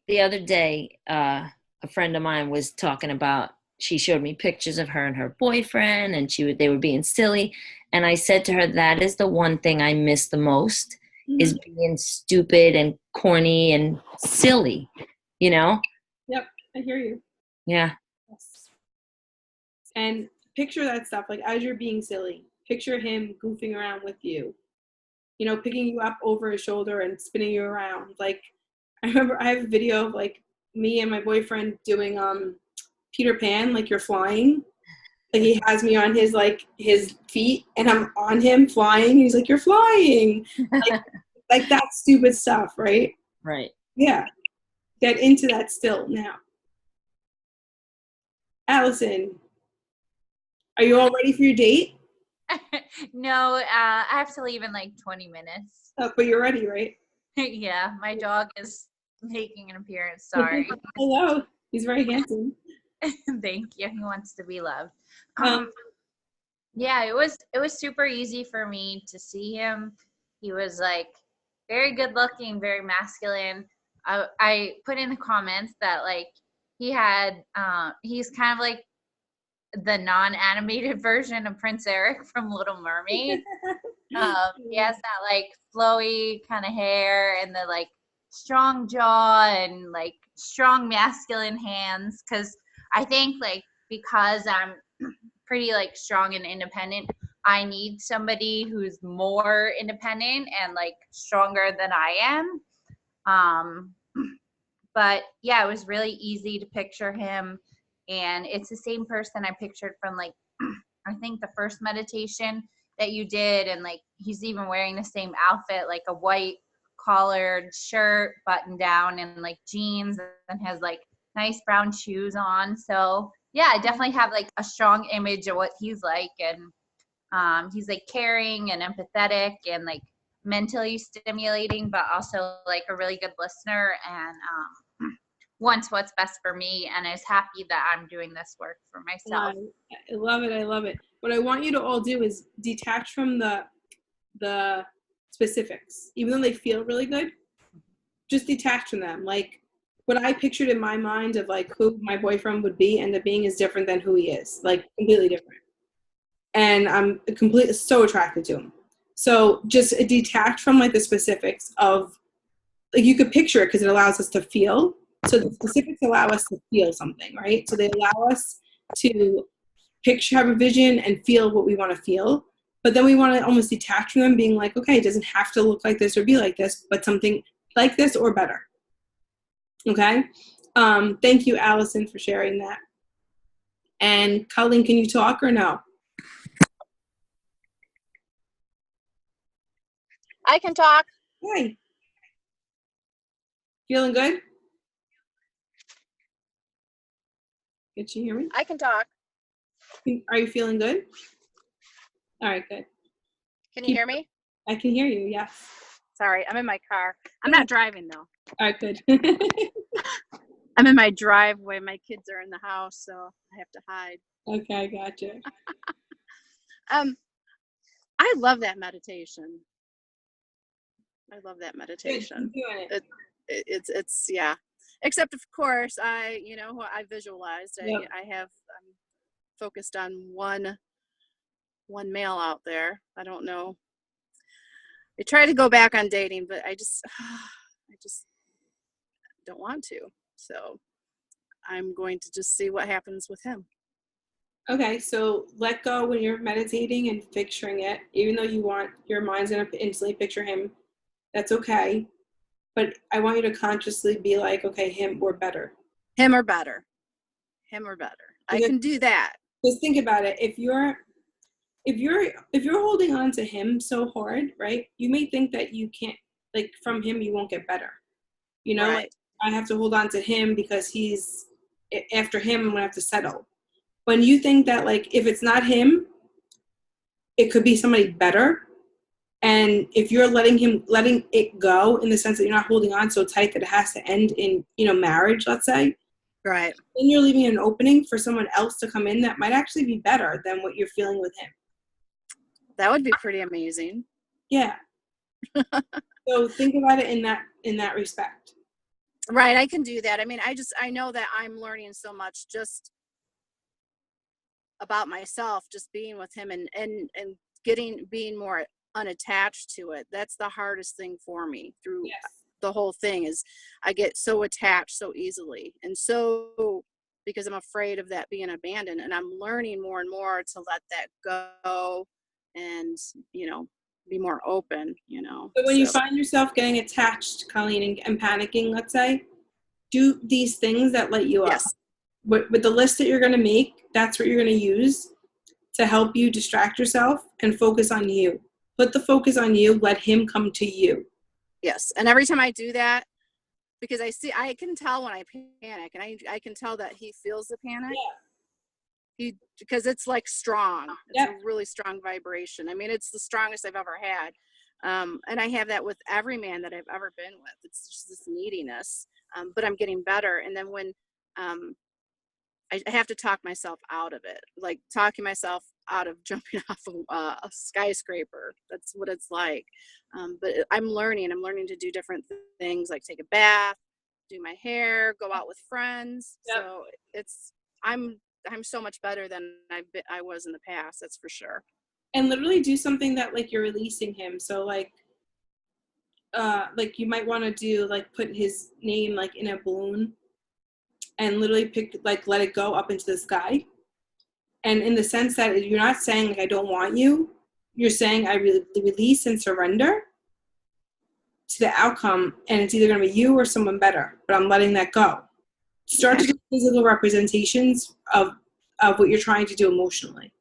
The other day, a friend of mine was talking about, she showed me pictures of her and her boyfriend, and they were being silly. And I said to her, that is the one thing I miss the most, is being stupid and corny and silly, you know? Yep, I hear you. Yeah. Yes. And picture that stuff, like as you're being silly, picture him goofing around with you, you know, picking you up over his shoulder and spinning you around. Like, I remember I have a video of like me and my boyfriend doing Peter Pan, like you're flying. Like he has me on his feet and I'm on him flying. He's like, you're flying. Like that stupid stuff, right? Right. Yeah. Get into that still now. Allison, are you all ready for your date? No, I have to leave in like 20 minutes. Oh, but you're ready, right? Yeah, my dog is making an appearance. Sorry. Hello. He's very handsome. Thank you. He wants to be loved. Yeah, it was super easy for me to see him. He was like very good looking, very masculine. I put in the comments that like he's kind of like the non-animated version of Prince Eric from Little Mermaid. He has that like flowy kind of hair and the like strong jaw and like strong masculine hands. Because I think like because I'm pretty like strong and independent, I need somebody who's more independent and like stronger than I am. But yeah, it was really easy to picture him, and it's the same person I pictured from like I think the first meditation that you did, and like he's even wearing the same outfit, like a white collared shirt, button down, and like jeans, and has like nice brown shoes on. So yeah, I definitely have like a strong image of what he's like, and he's like caring and empathetic and like mentally stimulating, but also like a really good listener, and wants what's best for me, and is happy that I'm doing this work for myself. I love it. I love it. What I want you to all do is detach from the specifics, even though they feel really good. Just detach from them. Like what I pictured in my mind of like who my boyfriend would be end up being is different than who he is. Like completely different. And I'm completely so attracted to him. So just detach from like the specifics of like you could picture it because it allows us to feel. So the specifics allow us to feel something, right? So they allow us to picture, have a vision, and feel what we want to feel. But then we want to almost detach from them, being like, okay, it doesn't have to look like this or be like this, but something like this or better. Okay? Thank you, Allison, for sharing that. And Colleen, can you talk or no? I can talk. Hi. Feeling good? Can you hear me? I can talk. Are you feeling good? All right, good. Can you hear me? I can hear you, yes. Sorry, I'm in my car. I'm not driving though. All right, good. I'm in my driveway. My kids are in the house, so I have to hide. Okay, gotcha. I love that meditation. I love that Good, meditation. keep doing it. It's yeah. Except of course, I visualized. Yep. I have focused on one male out there. I don't know. I try to go back on dating, but I just don't want to. So I'm going to just see what happens with him. Okay, so let go when you're meditating and picturing it. Even though you want your mind's gonna instantly picture him, that's okay. But I want you to consciously be like, okay, him or better. Him or better. Him or better. I Because- can do that. Just think about it. If you're holding on to him so hard, right? You may think that you can't, like, from him you won't get better. You know, Right. like, I have to hold on to him because after him I'm gonna have to settle. When you think that, like, if it's not him, it could be somebody better. And if you're letting it go in the sense that you're not holding on so tight that it has to end in, marriage, let's say, Right. then you're leaving an opening for someone else to come in that might actually be better than what you're feeling with him. That would be pretty amazing. Yeah. So think about it in that respect. Right. I can do that. I mean, I know that I'm learning so much just about myself, just being with him and being more unattached to it. That's the hardest thing for me through Yes. the whole thing is I get so attached so easily. And so because I'm afraid of that being abandoned, and I'm learning more and more to let that go and, be more open, So when you find yourself getting attached, Colleen, and panicking, let's say, do these things that light you up. Yes. With the list that you're going to make, that's what you're going to use to help you distract yourself and focus on you. Put the focus on you. Let him come to you. Yes. And every time I do that, because I can tell when I panic, and I can tell that he feels the panic. Because it's like strong. It's a really strong vibration. I mean, it's the strongest I've ever had. And I have that with every man that I've ever been with. It's just this neediness, but I'm getting better. And then when I have to talk myself out of it, like talking myself out of jumping off a skyscraper. That's what it's like. But I'm learning to do different things, like take a bath, do my hair, go out with friends. Yep. So I'm so much better than I was in the past. That's for sure. And literally do something that, like, you're releasing him. So like you might want to do, like, put his name, like, in a balloon and literally let it go up into the sky. And in the sense that you're not saying, like, I don't want you, you're saying I release and surrender to the outcome, and it's either going to be you or someone better, but I'm letting that go. Start to do physical representations of what you're trying to do emotionally.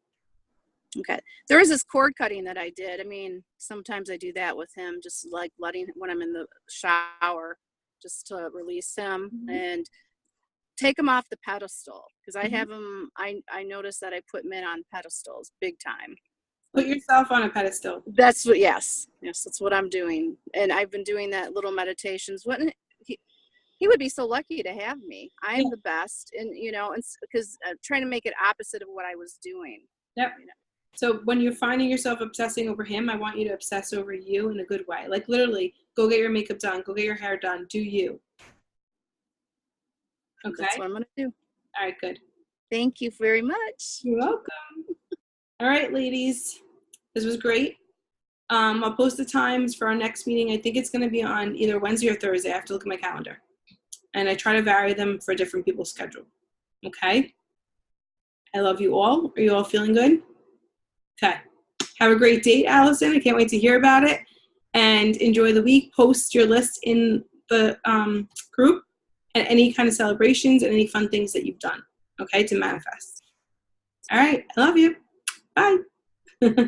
Okay. There is this cord cutting that I did. I mean, sometimes I do that with him, just like letting, when I'm in the shower, just to release him and take him off the pedestal. Because I have him, I noticed that I put men on pedestals big time. Put yourself on a pedestal. That's what, yes, that's what I'm doing. And I've been doing that little meditations. He would be so lucky to have me. I'm the best. And, and because I'm trying to make it opposite of what I was doing. Yep. So when you're finding yourself obsessing over him, I want you to obsess over you in a good way. Like, literally, go get your makeup done. Go get your hair done. Do you. Okay? That's what I'm going to do. All right, good. Thank you very much. You're welcome. All right, ladies. This was great. I'll post the times for our next meeting. I think it's going to be on either Wednesday or Thursday. I have to look at my calendar. And I try to vary them for different people's schedule. Okay? I love you all. Are you all feeling good? Okay. Have a great date, Allison. I can't wait to hear about it. And enjoy the week. Post your list in the group and any kind of celebrations and any fun things that you've done, okay, to manifest. All right. I love you. Bye.